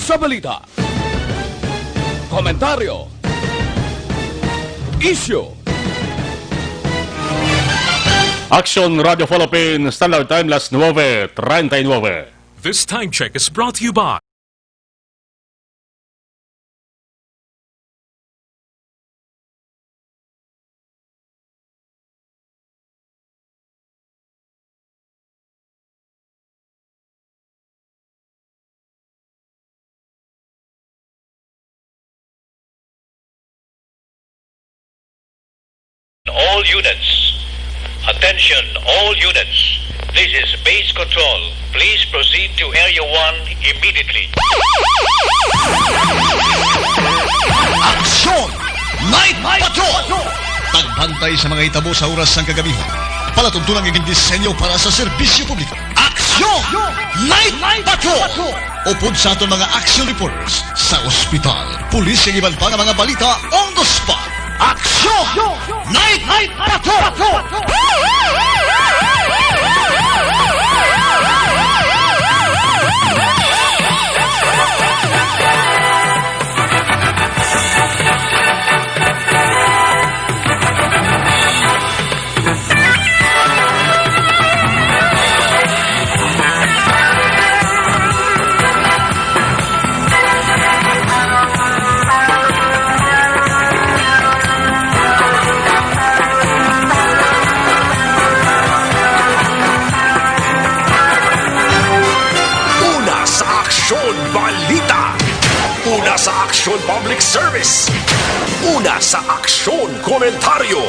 sa balita, komentaryo, issue. Action Radio Philippines, Standard Time, las 9:39. This time check is brought to you by all units. Attention, all units. This is base control. Please proceed to Area 1 immediately. Aksyon! Night Patrol! Tagbantay sa mga itabo sa oras ng kagabihan. Palatuntunan ng disenyo para sa serbisyo publiko. Aksyon! Night Patrol! Upod sa aton mga action reporters sa ospital, pulis ang iban pa ng mga balita on the spot. Aksyon! Night Patrol! Una sa Aksyon Public Service. Una sa Aksyon Komentaryo.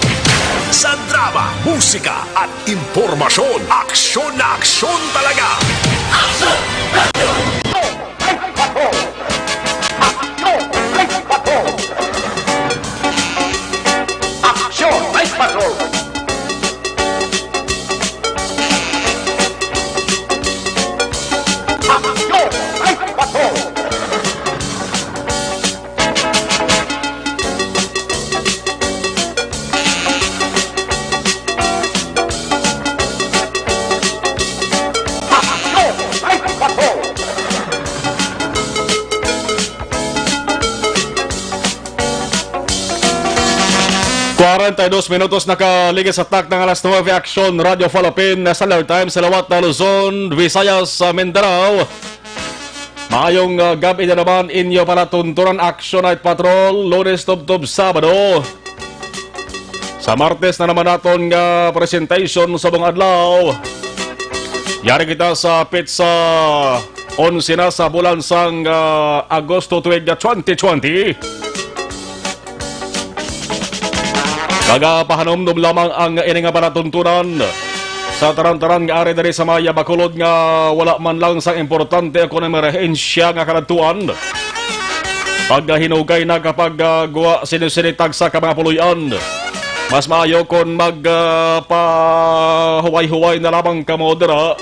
Sa drama, musika at impormasyon. Aksyon na aksyon talaga. Aksyon! Aksyon! Night Patrol! Aksyon! Night Patrol! 42 minutos nakaligid sa tak ng alas 9 Action Radio Philippines Standard Time sa lawat na Luzon, Visayas, Mindanao. Maayong gabi na naman inyo para tunturan Action Night Patrol, Lunes tubtob Sabado. Sa Martes na naman naton nga presentation sa buong adlaw. Yari kita sa pizza 11 na sa bulan sang Agosto tuig 2020. Kagapahanomdom lamang ang ininga panatuntunan sa taran-taran nga ari dari sa Maya Bacolod nga wala man lang sang importante ako na emerhensya nga kanatuan. Paghinugay na kapag guwa sinusinitag sa mga puluyan, mas maayo kon magpahuway-huway na lamang kamodera.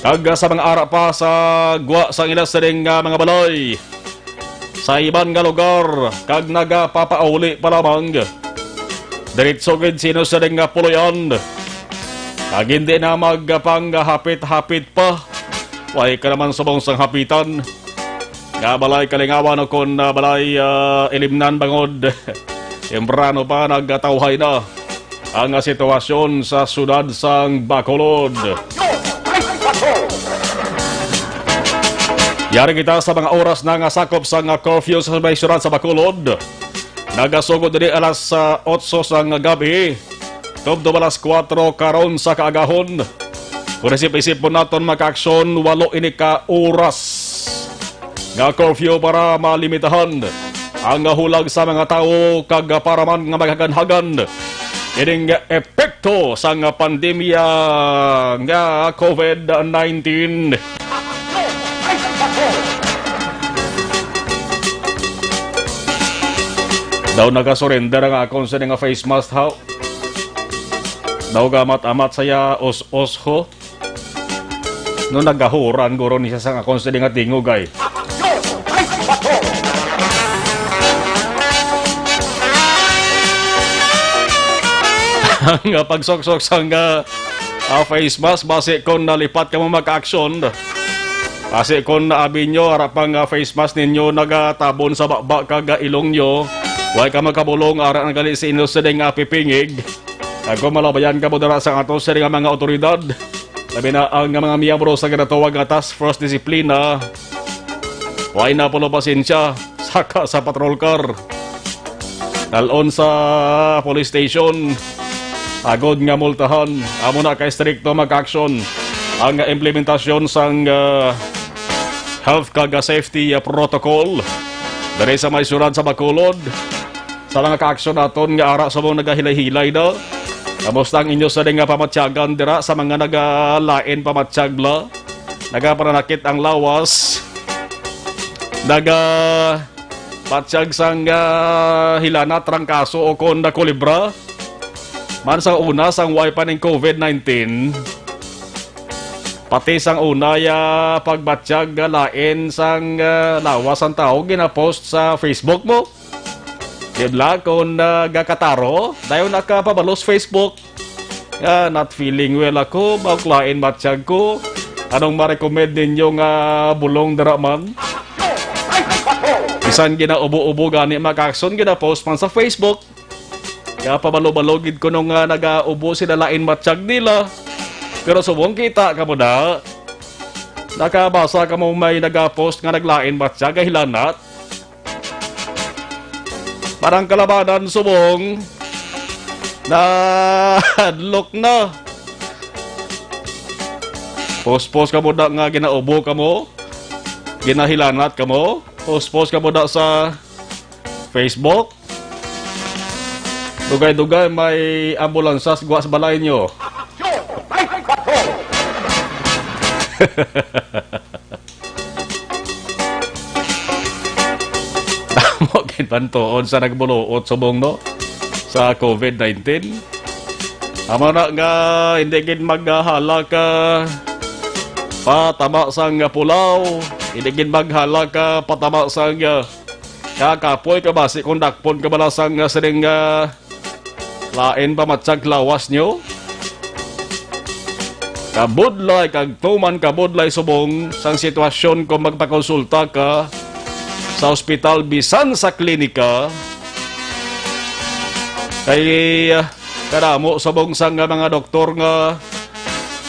Kag sa mga ara pa sa guwa sang inasaring mga balay sa iban nga lugar kag nagapapauli pa lamang. Diretso gid sino sa nga puluyan. Kag hindi na magpanghapit-hapit pa. Way ka naman subong sang hapitan. Nga balay kalingawan o kon balay ilimnan bangod. Temprano pa nagtawhay na ang sitwasyon sa sudad sang Bacolod. Yari kita sa mga oras na nga sakop sang curfew sa may sudad sa Bacolod. Nagasugod din alas 8 sang gabi. Tubdo alas 4 karon sa kaagahon. Kung isip-isip po natin maka-aksyon, 8 ini ka oras nga curfew para malimitahan ang hulag sa mga tao kag para man nga maghagan-hagan ining epekto sa pandemya nga COVID-19. Daw nagasurrender ang akong sa nga face mask how. Daw gamat-amat saya os-os ho. No nagahuran guro ni siya sa akong sa nga tingog ay. Ang pagsok-sok sa face mask base kon nalipat ka mo mag-action. Kasi kung naabi nyo, harapang face mask ninyo nagatabon sa bakba kaga ilong nyo, huwag ka magkabulong ara ng gali sa inyo sa nga pipingig. Ako malabayan ka mo dara sa ato sa mga otoridad. Labi na ang mga miyembro sa ginatawag nga task force disiplina. Huwag na pala pasensya, saka sa patrol car. Talon sa police station, agod nga multahan. Amo na kay stricto mag-action ang implementasyon sang health kaga safety protocol dari sa may surad sa Bacolod. Sa mga ka-action naton nga ara sa mga nagahilay-hilay na. Kamusta ang inyo sa nga pamatyagan dira sa mga nagalain pamatyagla, nagapananakit ang lawas, patyag sang hilana trangkaso o kon na kulibra. Man sa una sang wipa ng COVID-19, pati sang una ya pagbatyag lain sang lawas ang tao ginapost sa Facebook mo. Dibla kung gakataro, dayo nakapabalos Facebook. Not feeling well ako, bauklain batyag ko. Anong ma-recommend ninyo nga bulong daraman? Bisan ginaubo-ubo gani makakson gina-post man sa Facebook. Kaya pabalo-balogid ko nung nag-aubo sila lain batyag nila. Pero subong kita ka mo na. Nakabasa ka mo may nag-post nga naglain batyag hilanat. Parang kalabanan subong na hadlok na. Post-post ka mo na nga ginaubo ka mo, ginahilanat ka mo, post-post ka mo na sa Facebook. Dugay-dugay may ambulansas guwas balay nyo. Mo kinpantoon sa nagbuluot subong no sa COVID-19. Amo na nga hindi gid maghala ka patama sang pulaw, hindi gid maghala ka patama sang kakapoy ka basi kung dakpon ka bala sang sering lain pamatsag lawas nyo. Kabudlay kag tuman kabudlay subong sang sitwasyon kung magpakonsulta ka sa ospital bisan sa klinika kay karamo sabong sang mga doktor nga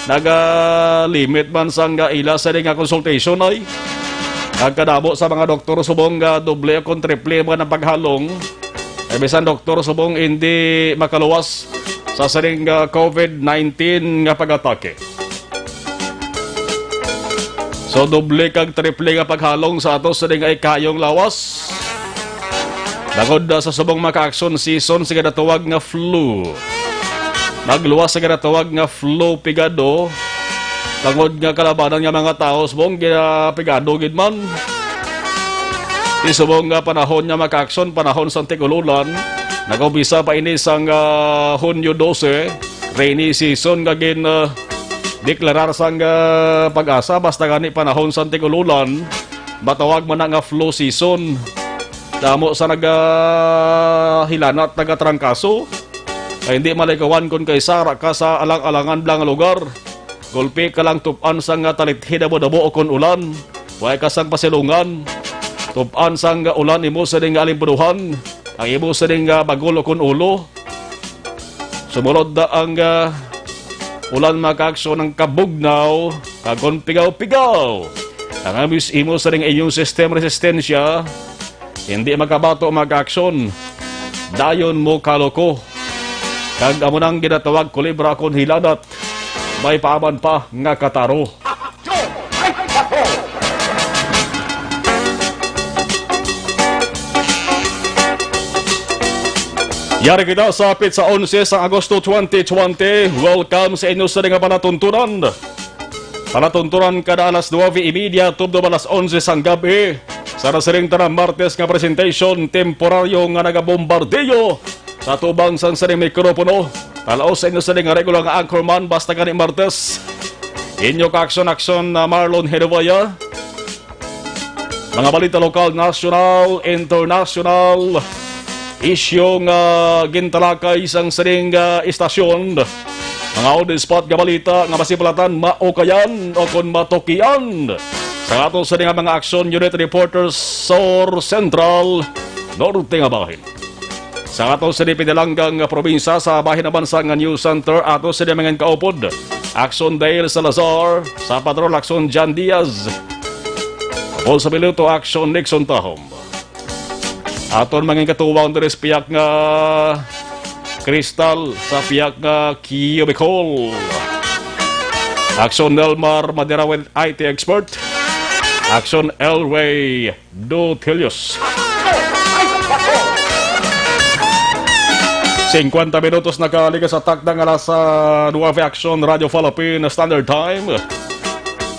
naga-limit man sang ila sa nga consultation ay kadamo sa mga doktor subong nga doble o triple man ang paghalong ay bisan doktor subong hindi makaluwas sa saring COVID-19 nga pag-atake. So doble kag triple nga paghalong sa ato sa ay kayong lawas. Nagod sa subong maka-action season sa ginatawag nga flu. Nagluwas sa ginatawag nga flu pigado. Nagod nga kalabanan nga mga tao subong pigado gid man. Isubong nga panahon nga maka-action panahon sa tigululan. Nagobisa pa ini sang Hunyo 12 rainy season nga gin deklarar sang pag-asa basta gani panahon sa tigululan batawag man nga flu season. Damo sa nagahilanat nagatrangkaso ay hindi malikawan kung kay sara ka sa alang-alangan blang lugar. Gulpi ka lang tupan sang talithid dabo o kon ulan. Huwag ka sang pasilungan. Tupan sang ulan imo sa ding alimpuduhan. Ang imo sa ding bagulo kon ulo. Sumunod da ang ulan maka-aksyon ng kabugnaw, kagon pigaw-pigaw. Ang amis imo sa ring inyong system resistensya, hindi makabato maka-aksyon. Dayon mo kaloko. Kag amo nang ginatawag kulibra kon hilanat, may paaman pa nga kataro. Yari kita sa apit sa 11 sa Agosto 2020. Welcome sa inyo sa nga panatuntunan. Panatuntunan kada alas 9:30 tubdo alas 11 sang gabi. Sa nasiring tanang Martes nga presentation temporaryo nga nagabombardeyo sa tubang sang saring mikropono. Talaos sa inyo sa nga regular nga anchorman basta gani Martes. Inyo ka aksyon na Marlon Hedovaya. Mga balita lokal, national, international. Isyong gintalakay isang saring istasyon. Mga on-the-spot nga balita nga masipalatan maukayan o kon matokian Sa ato sa nga mga action unit reporters Sor Central, Norte nga bahin. Sa ato sa pinalanggang probinsya sa bahin naman sa nga News Center, ato sa mga kaupod. Action Dale Salazar, sa Patrol Action Jan Diaz. Kapol sa piloto Action Nixon Tahom. Aton mga katuwang deres piyak nga Crystal sa piyak nga Kio Bicol. Action Nelmar Madera with IT Expert. Action Elway Dotilius. 50 minutos nakaligas sa takdang alas sa 9 Action Radio Philippine Standard Time.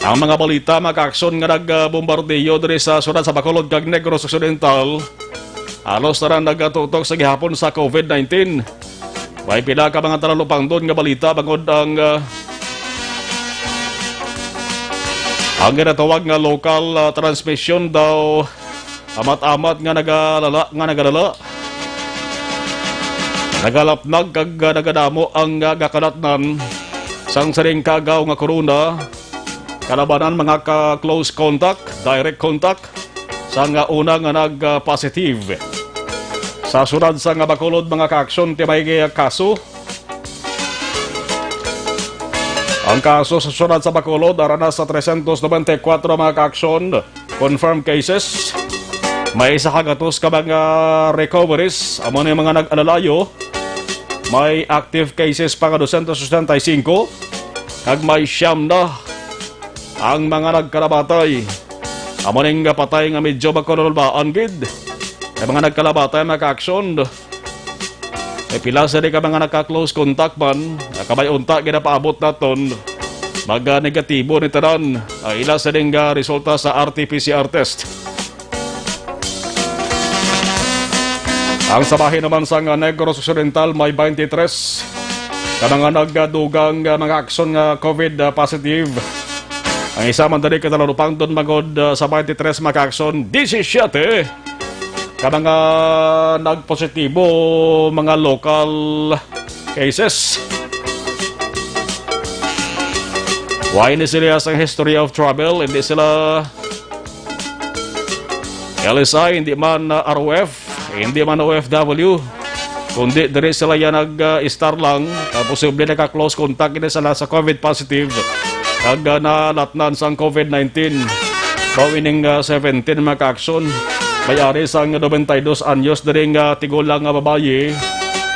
Ang mga balita, mga-aksyon nga nagbombardiyo diri sa sunod sa Bacolod kag Negros Occidental. Alos na rin nagtutok sa gihapon sa COVID-19. May pila ka mga talalupang doon nga balita bangod ang ginatawag nga local transmission daw amat-amat nga nagalala. Nagalapnag kag nagadamo ang gakalatnan sang saring kagaw nga corona. Kalabanan mga ka-close contact, direct contact sa nga una nga nag-positive. Sa sunod sa nga Bacolod mga ka-aksyon tibay kaso. Ang kaso sa sunod sa Bacolod arana sa 394 mga ka-aksyon confirmed cases. May isa kagatos ka mga recoveries amo na mga nag-alalayo. May active cases pa nga 265 kag may siyam na ang mga nagkalabatay. Amo ning patay nga medyo magkonolbaan gid. Kay mga nagkalabatay mga ka-aksyon. May pila sa ka mga naka-close contact man, kabay unta ginapaabot naton mag-negatibo ni tanan. Ila sa ding resulta sa RT-PCR test. Ang sabahin naman sa Negros Occidental may 23 ka mga nagdugang mga aksyon nga COVID positive. Ang isa man dali katalalupang doon magod sa 23 mga aksyon 17 ka mga nagpositibo mga local cases. Why hindi sila sa history of travel? Hindi sila LSI, hindi man ROF, hindi man OFW, kundi dari sila yan nag-star lang, posible naka-close contact hindi sila sa COVID positive, kag nalatnan sa COVID-19. Bawining 17 mga ka-aksyon, may-ari sa 92 anyos dari tigulang babae,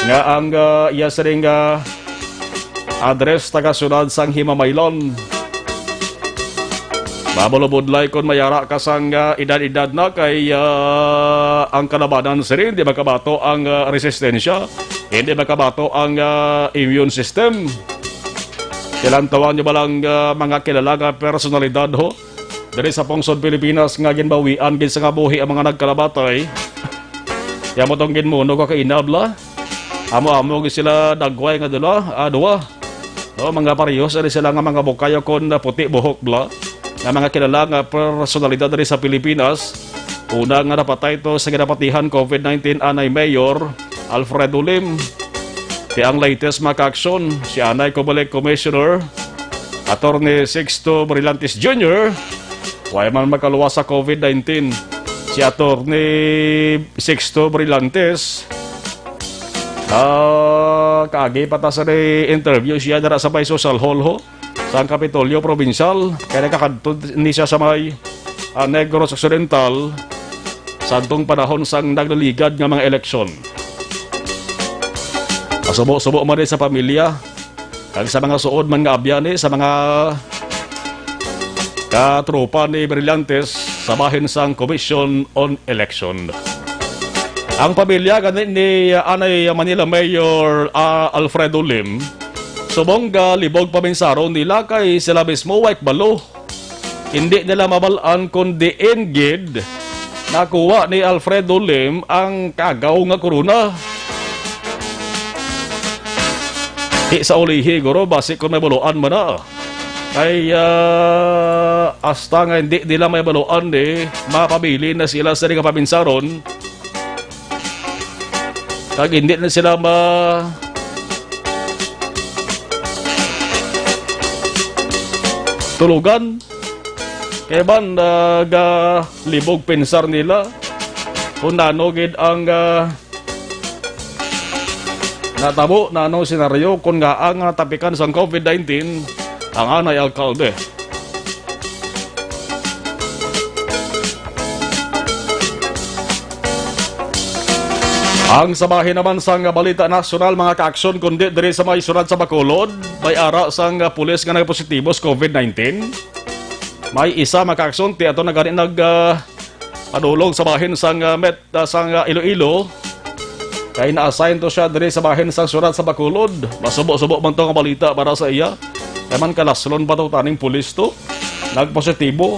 nga ang iya sa ring address taga-sunod sang Himamaylon. Mabulubudlay kung mayara ka sang edad-edad na kay ang kalabanan sa rin, hindi makabato ang resistensya, hindi makabato ang immune system. Kilantawan nyo ba lang mga kilala personalidad ho? Dari sa Pungsod, Pilipinas nga ginbawian gin sa nga buhi ang mga nagkalabatay. Kaya mo tong ginmuno ka kainabla. Amo-amo sila dagway nga dua. No, mga parehos ari sila nga mga bukayo kon puti buhok bla. Nga mga kilala nga personalidad dari sa Pilipinas. Una nga napatay ito sa ginapatihan COVID-19 anay Mayor Alfredo Lim. Ang latest maka-aksyon, si Anay Comelec Commissioner Attorney Sixto Brillantes Jr. Why man makaluwas sa COVID-19. Si Attorney Sixto Brillantes kaagi pata sa interview siya dara sa may social hall ho sa Kapitolyo Provincial. Kaya nakakadto ni siya sa may Negros Occidental sa atong panahon sang naglaligad nga mga eleksyon. Masubo-subo man rin sa pamilya kag sa mga suod man nga abyan sa mga katropa ni Brillantes sa bahin sang Commission on Election. Ang pamilya ni Anay Manila Mayor Alfredo Lim subong libog paminsaro nila kay sila mismo wike balo. Hindi nila mabalaan kundi engid nakuha ni Alfredo Lim ang kagaw nga corona. Di sa ulihi guro basi kung may baluan mo na. Ay hasta nga hindi nila may baluan mapabili na sila sa rin kapabinsaron. Kag hindi na sila tulugan. Kaya ba libog pensar nila kung nanogid ang natabo na anong senaryo kung nga ang tapikan sa COVID-19 ang anay alkalde. Ang sabahin naman sa balita nasyonal mga kaaksyon kundi diri sa may sunod sa Bacolod, may ara sang pulis nga nagpositibo sa COVID-19. May isa makaaksyon ti ato na gani padulong sa bahin sang sang Iloilo. Kay na-assign to siya diri sa bahin sang sunod sa Bacolod. Masubo-subo man to nga balita para sa iya. Kay man kalaslon pa to taning pulis to. Nagpositibo.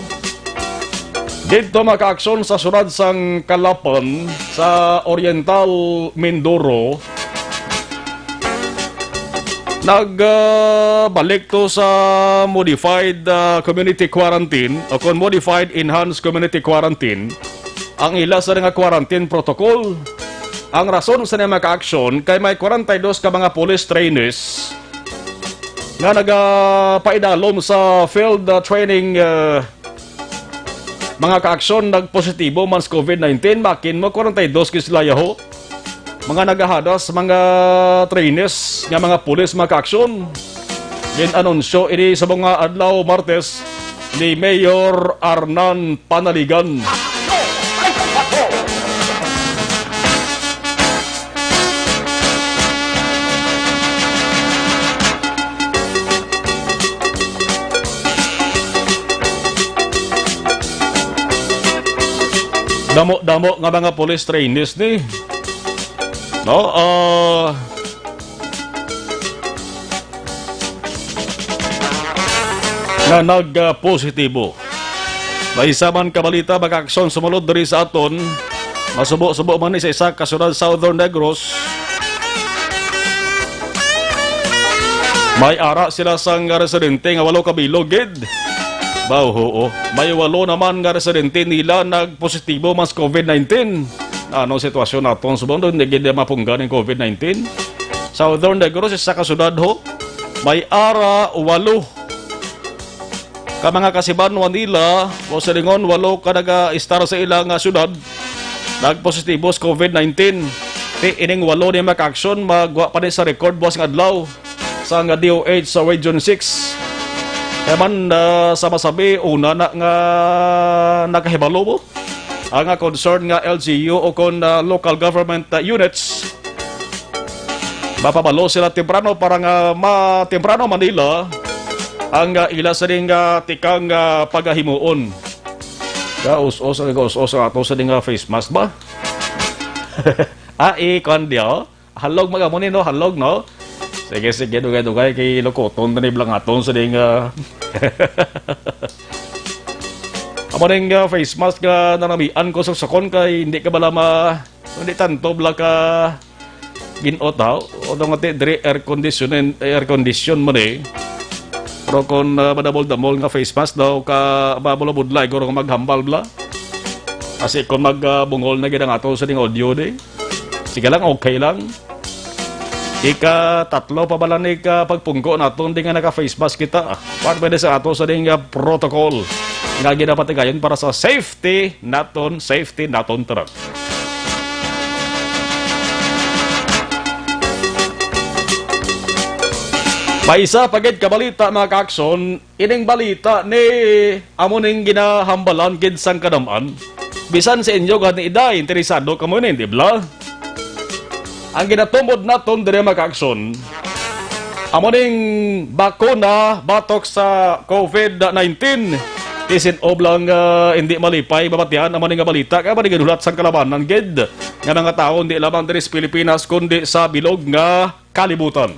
Dito makaaksyon sa sunod sang Kalapan sa Oriental Mindoro. Nagbalik to sa modified community quarantine o kung modified enhanced community quarantine ang ila sa nga quarantine protocol. Ang rason sa niya makaaksyon kay may 42 ka mga police trainees nga nagapaidalom sa field training mga kaaksyon nagpositibo man sa COVID-19, makin mo 42 kislayaho. Mga nagahadas, mga trainees, nga mga pulis mga kaaksyon. Gin-anunsyo ini sa mga adlaw Martes ni Mayor Arnan Panaligan. Damo-damo nga mga police trainees ni. No, nga nag-positibo. May isa man kabalita mag-aksyon sumunod diri sa aton. Masubo-subo man ni sa isa kasunod Southern Negros. May ara sila sang residente nga walo kabilog gid. Oo. May 8 naman nga residente nila nagpositibo mas COVID-19. Anong sitwasyon naton sa mundo? Hindi gid mapunggan ng COVID-19. Southern Negros isa kasunod ho. May ara 8 ka mga kasiban nila o sa lingon 8 ka naga-istar sa ilang syudad nagpositibo sa COVID-19. Ining 8 ni maka-aksyon magwa pa ni sa record buwas ng adlaw sa nga DOH sa Region 6. Kaya man sa masabi, una na nga nakahibalo mo ang concern nga LGU o kung local government units. Mapabalo sila temprano para nga temprano Manila ang ila sa ring tikang pagahimuon. Us-us ato sa ring face mask ba? Kon diyo. Halog magamunin no, halog no. Sige, dugay kay lokoton na ni blangaton sa ding amo ning face mask nga nanamian ko sa sakon kay hindi ka bala hindi tanto bla ka ginotaw o dong ati dire air condition mo ni pero kung madamol-damol nga face mask daw ka babulabudlay guro maghambal bla kasi kung magbungol na gid ang ato sa ding audio di sige lang okay lang. Tatlo pa bala ni pagpungko naton di nga naka-face mask kita. Part pwede sa ato sa ding protocol nga ginapat gayon para sa safety naton tanan. May isa pagid kabalita mga kaaksyon, ining balita ni amo ning ginahambalan gid sang kadaman. Bisan sa inyo gani ida interesado kamo ni di bla? Ang ginatumod naton dire makaaksyon amo ning bakuna batok sa COVID-19 isin oblang hindi malipay babatian amo ning balita kay man gidulat sang kalabanan gid nga mga tawo hindi lamang diri sa Pilipinas kundi sa bilog nga kalibutan.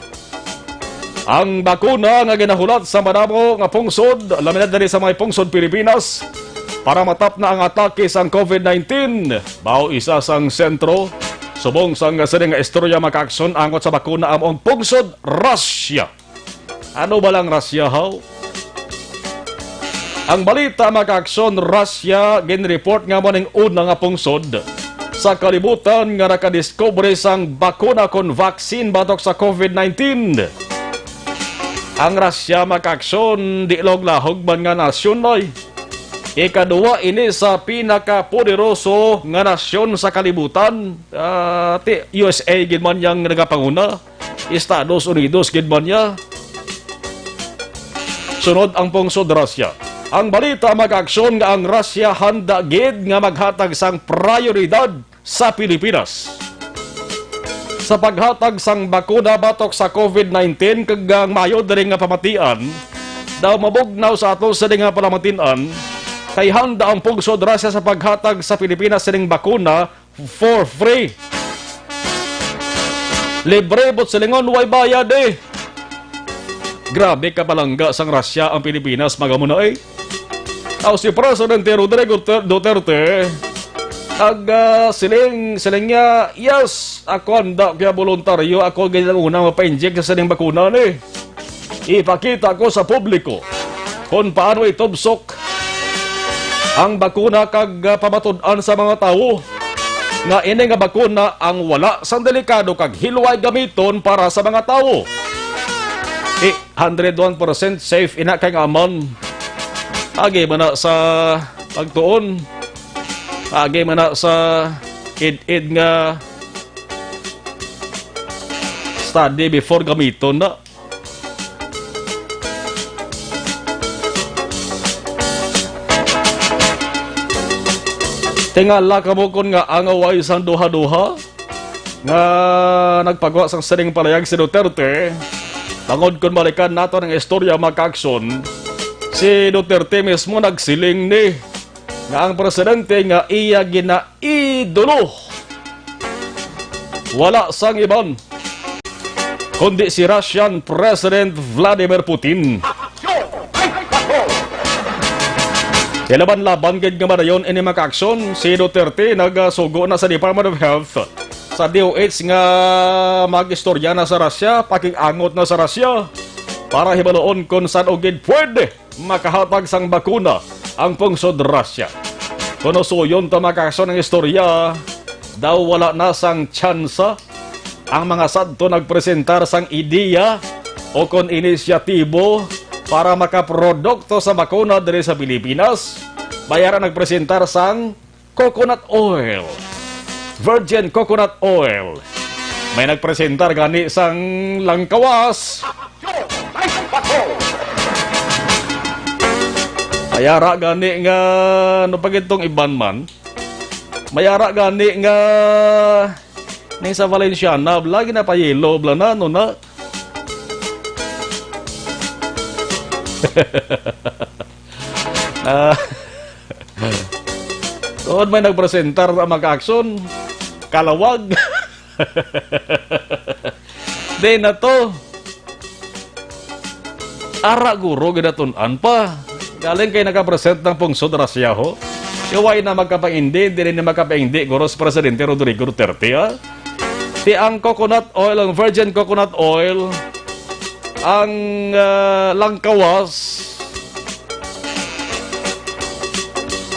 Ang bakuna nga ginahulat sa madamo nga pungsod lamin na diri sa mga pungsod Pilipinas para matap na ang atake sang COVID-19 bao isa sang sentro subong sang nga istorya makaaksyon angot sa bakuna among pungsod Russia. Ano ba lang Russia how? Ang balita makaaksyon Russia ginreport nga mo ning una nga pungsod sa kalibutan nga nakadiscover sang bakuna kon vaccine batok sa COVID-19. Ang Russia makaaksyon di lahog man nga nasyon noy. Ikaduwa ini sa pinakapoderoso nga nasyon sa kalibutan. Ti USA gid man yang nagapanguna. Estados Unidos gid man niya. Sunod ang pungsod Russia. Ang balita mag-aksyon nga ang Russia handa gid nga maghatag sang prioridad sa Pilipinas. Sa paghatag sang bakuna batok sa COVID-19 kag mayo diri nga pamatian, daw mabugnaw sa ato sa nga palamatian, kay handa ang pungsod Russia sa paghatag sa Pilipinas sining bakuna for free. Libre bot silingon way bayad eh. Grabe ka palangga sang Russia ang Pilipinas magamuna eh. Aw si Presidente Rodrigo Duterte siling niya, yes, ako handa kaya voluntaryo, ako ganyan unang mapa-inject sa sining bakuna ni. Ipakita ko sa publiko kung paano itubsok ang bakuna kag pamatud-an sa mga tao nga ini nga bakuna ang wala sang delikado kag hilway gamiton para sa mga tao. 101% safe ina kay aman. Agi man na sa pagtuon. Agi man na sa id nga study before gamiton na. Tingala kamo kon nga angaway sang duha-duha nga nagpagawa sang sining palayag si Duterte. Tangod kon balikan nato ng istorya makaakson, si Duterte mismo nagsiling ni nga ang presidente nga iya ginaidolo wala sang iban kundi si Russian President Vladimir Putin. Laban-laban gid nga madayon ini maka-aksyon, si Duterte nagsugo na sa Department of Health sa DOH nga mag-istorya na sa Russia, pakig-angot na sa Russia para hibaloon kung saan og gid pwede makahatag sang bakuna ang pungsod Russia. Kuno suyon ta maka-aksyon ng istorya, daw wala na sang tsansa ang mga sadto nagpresentar sang ideya o kon inisyatibo para makaprodukto sa bakuna diri sa Pilipinas. Bayaran nagpresentar sang coconut oil, virgin coconut oil. May nagpresentar gani sang langkawas. Mayara gani nga no pagitong iban man. Mayara gani nga ning sa Valenciana lagi na pa yellow bla na no na. Doon may nagpresentar ang mag-aksyon, kalawag. Day na to. Ara guro ginatunan pa. Galing kay nakapresent ng pungsod Russia ho. Iway na magkapaindi, di rin na magkapaindi guro si Presidente Rodrigo Duterte ha. Di ang coconut oil, ang virgin coconut oil, ang langkawas,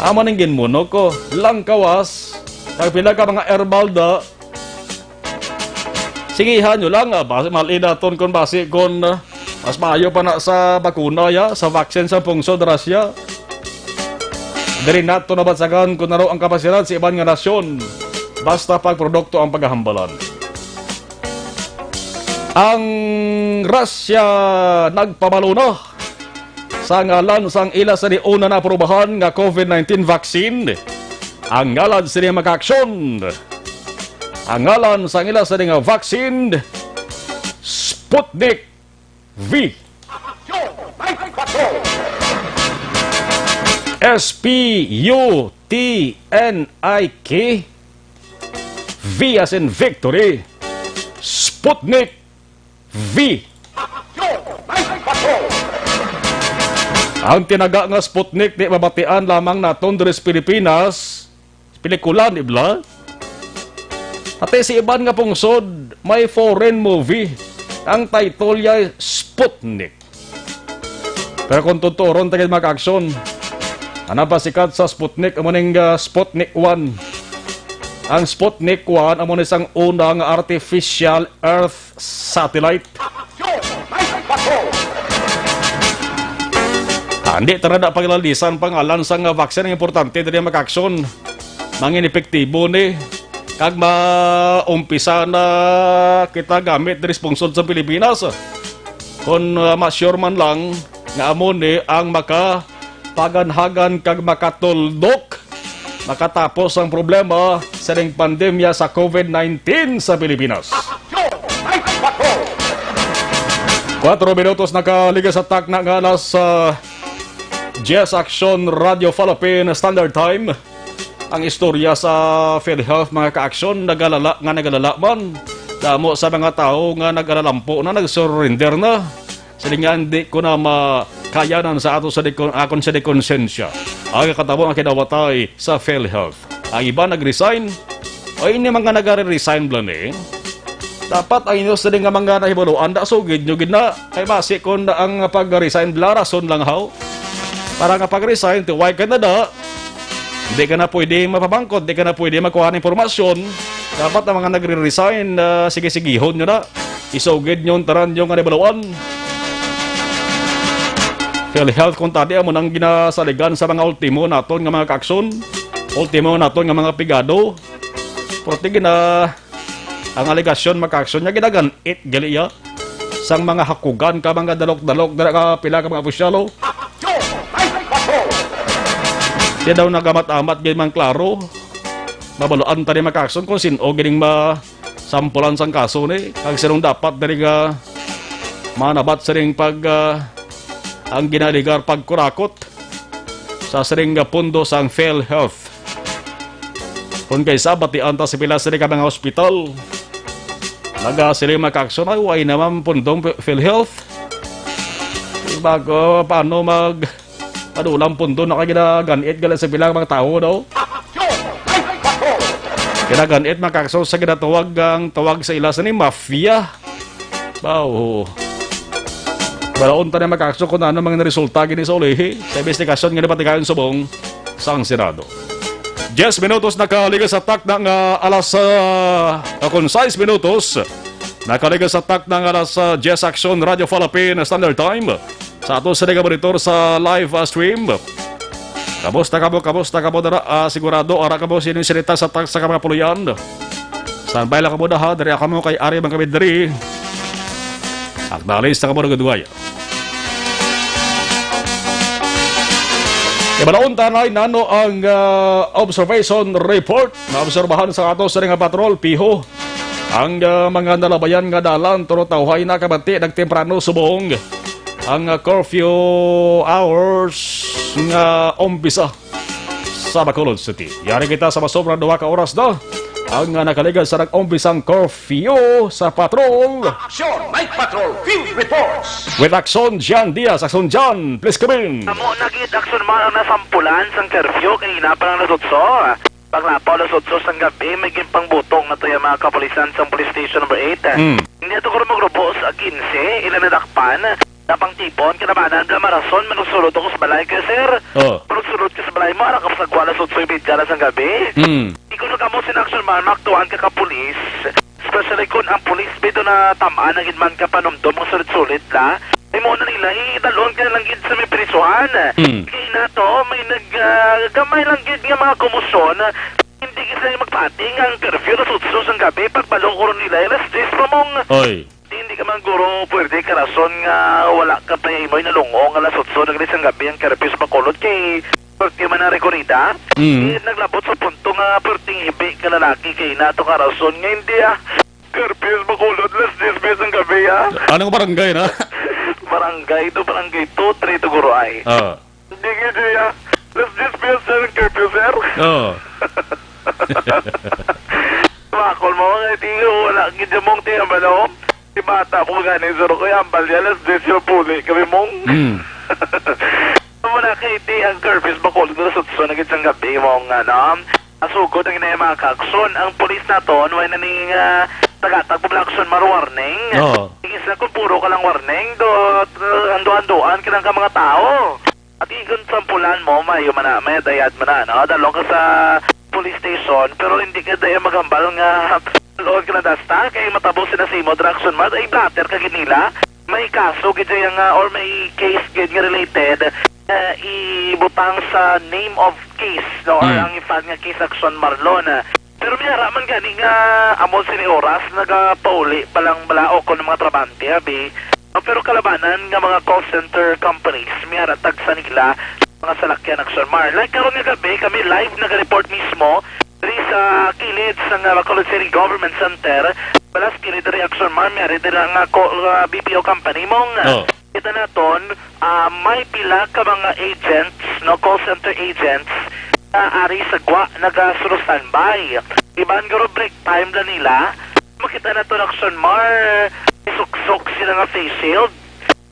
aman ang ginmuno ko, langkawas, kag pila ka mga herbal da, sigihan nyo lang, malinaton kon basi kon mas maayo pa na sa bakuna ya, sa vaccine sa pungsod Russia. Dari nato na batsagan kung naro ang kapasidad sa ibang nga nasyon, basta pagprodukto ang paghahambalan. Ang Russia nagpamalo na sa ngalan sang ila sa una na aprobahan nga COVID-19 vaccine. Ang ngalan sa niya maka-aksyon. Ang ngalan sang ila sa nga vaccine, Sputnik V. S-P-U-T-N-I-K V as in victory. Sputnik V. Ang tinaga nga Sputnik di mabatian lamang naton diri sa Pilipinas. Pelikulan ibla. Ate si iban nga pungsod may foreign movie. Ang title niya Sputnik. Pero kung tuturon tagad mag-aksyon, ano pa sikat sa Sputnik? Amuning Sputnik 1. Ang Sputnik 1 amo ni sang unang artificial Earth satellite. Hindi tarada paglalisan pangalan sa nga vaccine ang importante diri mag-aksyon. Mangin epektibo ni kag maumpisa na kita gamit diri sponsor sa Pilipinas. Kung ma-sure man lang nga amo ni ang makapaganhagan kag makatuldok makatapos ang problema sa ring pandemya sa COVID-19 sa Pilipinas. 4 minutos nakaligas sa tak na nga alas Jazz Action Radio Philippine Standard Time. Ang istorya sa PhilHealth mga ka-aksyon nagalala man damo sa mga tao nga nagalalampo na nagsurrender na. Sila nga hindi ko na makayanan sa ato sa akon sa dekonsensya. Ang katabo ang kinawatay sa PhilHealth. Ang iba nag-resign o ini mga nag-resign blan eh. Dapat ang inyo sa nga mga nahibaluan da sugid nyo gid na kay base kon ang pag-resign bla rason lang haw. Para nga pag-resign tiway ka na da. Hindi ka na pwede mapabangkot, hindi ka na pwede makuha ng impormasyon. Dapat ang mga nagre-resign sige-sigihon nyo na. Isugid nyo taran nyo nga nahibaluan. PhilHealth kung tadi mo nang ginasaligan sa mga ultimo naton nga mga kaaksyon. Ultimo naton nga mga pigado. Prote gina ang aligasyon makaaksyon niya ginaganit gali ya sang mga hakugan ka mga dalok-dalok dara ka pila ka mga opisyalo. Di daw nagamat-amat gay man klaro. Mabaluan tani makaaksyon kung sino gining masampulan sang kaso ni kag sinong dapat diri nga manabat sa ring pag ang ginaligar pagkurakot sa sering pundo sang PhilHealth. Kung kaysa batian ta si pila sa mga hospital naga sila makaaksyon ay way naman pundong PhilHealth. Bago paano padulang pundo na kaginaganit galang sa bilang mga tao daw. Kinaganit makaaksyon sa ginatawag ang tawag sa ilasan ni mafia. Bao. Balaon ta na makaaksyon kung ano mga resulta gini sa ulihi sa investigasyon nga napatikayon subong sang Senado. 10 minutos nakaligas sa tak ng alas 6 minutos. Nakaligas sa tak ng alas Jazz Action Radio Philippine Standard Time. Sa ato sa monitor sa live stream. Kamusta kamo dara sigurado ara kamo sino sinita sa tak sa mga puluyan. Standby lang kamo daha dari kamo kay Ari mga kamidri. At balis na kamo nagaduwaya. Ibalaon tanay nano ang observation report na obserbahan sa ato sa nga patrol piho ang mga nalabayan nga dalan turo tawhay na kabati nagtemprano subong ang curfew hours nga umpisa sa Bacolod City. Yari kita sa masobra 2 ka oras na ang nakaligan sa nag-umpisang curfew sa patrol. Aksyon! Night Patrol! Field Reports! With Akson Jan Diaz. Akson Jan, please come in. Amo, nag-aksyon man ang nasampulan sang curfew kanina pa lang nasutso. Paglapaw nasutso sang gabi, may gimpang butong na to yung mga kapulisan sang police station number 8. Hindi ito ko magrubo sa 15, ilan nadakpan. Napang tipon, kinabanan na marason, manusulod ako sa balay ka, sir. Manusulod ka sa balay mo, anak ka sa gwala sutso yung bidya sang gabi. Ikaw na kamo sin-aksyon man, maktuan ka ka-pulis. Especially kung ang pulis bito na tamaan na gidman ka panumdom ang sulit-sulit la. Ay mo na nila, idalon ka lang gid sa may prisuhan. Kaya na to, may gamay lang gid nga mga kumusyon. Hindi kasi magpating ang curfew na sutso sang gabi. Pagbalong ko nila, alas 10 pa mong. Oy. Hindi ka man guro pwede ka rason nga wala ka pa yung imoy na lungong alas 8 naglis ang gabi ang curfew sa Bacolod kay perti man na rekorita. Naglabot sa punto nga perting hibi ka lalaki kay nato ka rason nga hindi curfew sa Bacolod alas 10 ang gabi Anong barangay na? Barangay 2, 3 to guro ay. Hindi ka dyan alas 10 ang curfew sir. Bakol mo nga tingin wala gid mong tiyang balong. Si bata ko ganin suro ko yung balya alas 10 yung puli kami mong. Muna kay ang curfew sa Bacolod na sutso na gitsang gabi mong asugod ang inay mga kakson. Ang polis na to, nuway na ning tagatag publikasyon warning. Tingis na kung puro ka lang warning, ando-andoan ka lang ka mga tao. At ikon sampulan mo, may dayad mo na, no? Dalong ka sa police station, pero hindi ka daya magambal nga lood ka na dasta, kaya matabos na si mo Draxon Mart, ay blatter ka ginila. May kaso gid yang or may case gid nga related ibutang sa name of case, no, or ang ifan nga case action marlon. Pero may haraman gani nga amon sini oras nagapauli palang balao ko ng mga trabante abi. Pero kalabanan nga mga call center companies may haratag sa nila mga salakyan action mar. Like karon nga gabi kami live nag-report mismo diri sa kilid sa Bacolod City Government Center. Balas kilid diri action mar may diri nga BPO company mong kita naton may pila ka mga agents, no, call center agents ari sa gwa nagasuro standby. Iban garo break time lang nila. Makita na to action mar, may suksok sila nga face shield,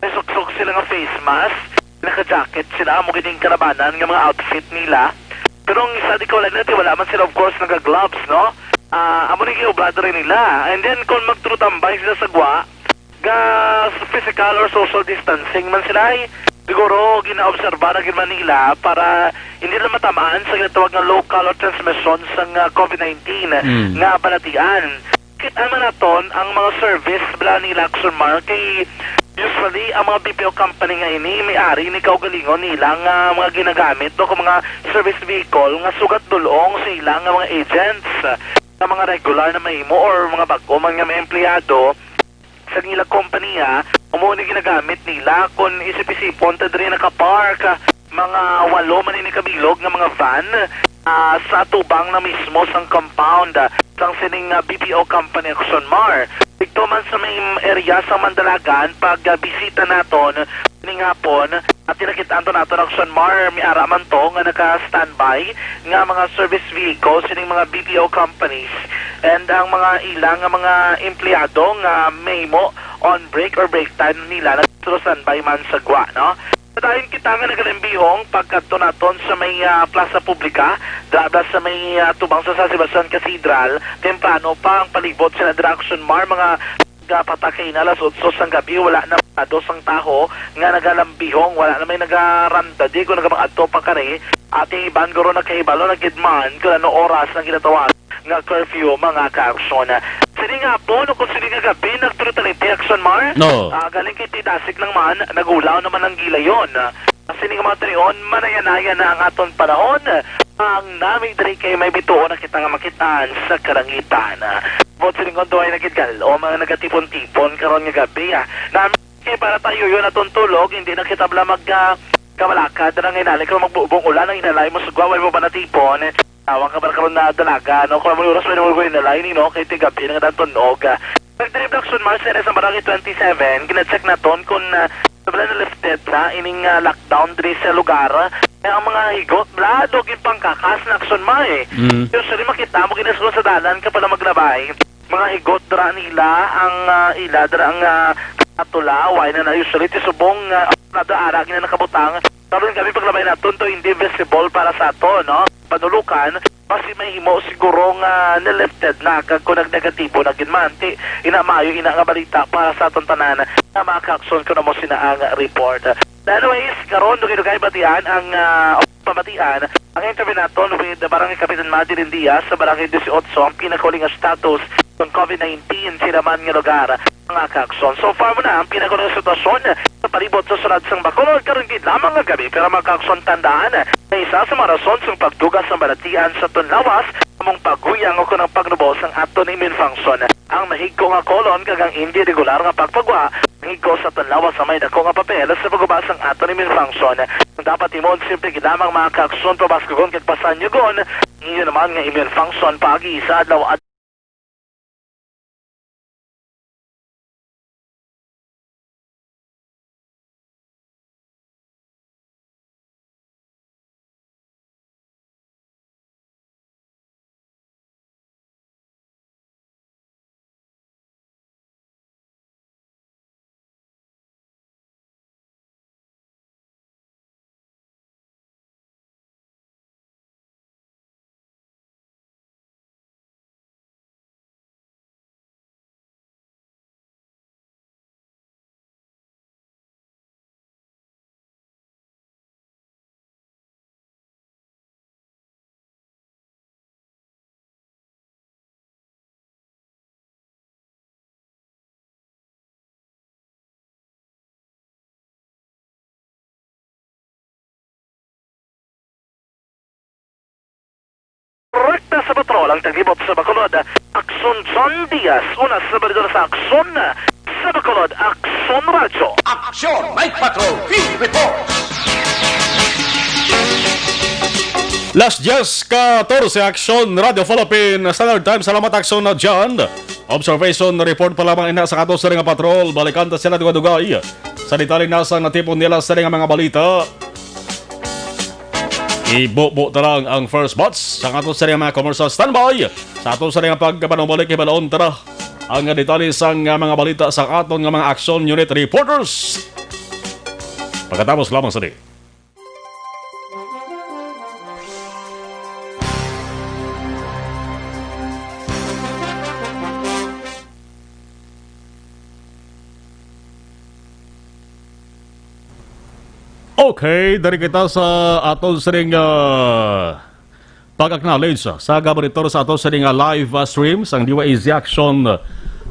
may suksok sila nga face mask, naka-jacket sila, mo gining karabanan nga mga outfit nila. Pero ang isa di ko wala natin, wala man sila of course naka-gloves, no? Amo rin kioblado rin nila. And then kung magtrutambay sila sa gwa, ga physical or social distancing man sila ay siguro ginaobserba na ginawa nila para hindi na matamaan sa ginatawag na local or transmission sa COVID-19 nga balatian. Kita man naton ang mga service bala nila action mark kay usually ang mga BPO company nga ini may-ari ni kaugalingon nila nga mga ginagamit no, kung mga service vehicle nga sugat dulong sa ilang nga mga agents na mga regular na mahimo or mga bago man nga may empleyado sa nila kompanya, umuni ginagamit nila kung isip-isipon ta diri nakapark mga 8 man ini kabilog nga mga van sa tubang na mismo sang compound sang sining BPO company Action Mar. Dito man sa may area sa Mandalagan pag bisita naton ning hapon at tinakitaan to naton Action Mar may ara man to nga naka-standby nga mga service vehicles sining mga BPO companies and ang mga ilang nga mga empleyado nga may mo on break or break time nila nagtrusan-by man sa gwa, no? Dahil kita nga nagalambihong pagkadto naton sa may plaza publika, dada sa may tubang sa San Sebastian Cathedral, temprano pa ang palibot sa Action Mar, mga patakay na alas 8 sang gabi, wala na dos ang taho nga nagalambihong, wala na may nagaranda, di ko nagamangadto pa kare, ating iban guro na kahibalo, nagidman, kung ano oras ang ginatawag nga curfew mga ka-aksyon. Sini nga po, no, kung sini nga gabi, nagturutalite action mar, galing kay Tidasik lang man, nagulaw naman ang gila yun. Sini nga mga triyon, manayanaya na ang aton panahon, ang namig dari kay may bituon na kita nga makitaan sa karangitan. Bot sini nga doay nagidgal, o mga nagatipon-tipon karon nga gabi. Namin kay para tayo yun atong tulog, hindi na kita bala kamalakad na nga inalay, kung magbubong ulan, ang inalay mo, sugwaway mo ba natipon, tawang ka ba karon na dalaga, no? Kung naman oras may naman ko inalay, no? Kay tigabi na nga dantunog. Pag-drip action Mars, sa barangay 27, gina-check na ton kung wala na lifted na, ining lockdown diri sa lugar. Kaya ang mga higot, blado, pangkakas na action Mars, Usually makita mo, ginasuro sa dalan ka pala maglabay, mga higot dara nila, ang ila, dara ang katulaway na usually tisubong nadaara gina nakabutang karon kami paglabay naton to hindi visible para sa ato, no, panulukan kasi may himo siguro nga nilifted na kag kung nag-negatibo na ginmanti inamayo ina nga balita para sa aton tanan na makakson ko na mo sina ang report. Anyways, karon dugay batian ang pamatian ang interview naton with Barangay Kapitan Madeline Diaz sa Barangay 18 ang pinakahuling status ng COVID-19 sinaman nga lugar mga kakson. So far mo na ang pinakahuling sitwasyon sa palibot sa sulad sang Bacolod karon gid lamang nga gabi pero mga kakson tandaan na isa sa mga rason sa pagdugas ng balatian sa tunlawas among paguyang o kunang pagnubos ang aton immune function. Ang mahigko nga kolon kag ang hindi regular nga pagpagwa mahigko sa tunlawas sa may dako nga papel sa pagubas ang aton immune function. Dapat imon simple gid lamang mga kakson pabaskugon kag pasanyugon ngayon naman nga immune function pag-iisa adlaw Sekta sa patrol ang taglibot sa Bacolod. Aksyon John Diaz, una sa balidor sa Aksyon sa Bacolod, Aksyon Radyo. Aksyon Night Patrol Field Report. Last Yes 14 Action Radio Philippine Standard Time. Salamat Action na dyan. Observation report pa lamang ina sa katos sa patrol. Balikan ta sila dugay sa detalye nasa natipon nila sa mga balita. Ibo-bo lang ang first bots sa katos sa mga commercial standby. Sa atos sa pagkapanumalik ibalaon tara ang detalye sa mga balita sa aton nga mga action unit reporters. Pagkatapos lamang sa di. Okay, dari kita sa aton sering pag-acknowledge sa gabaritor sa aton sering live stream sang Diwa Easy Action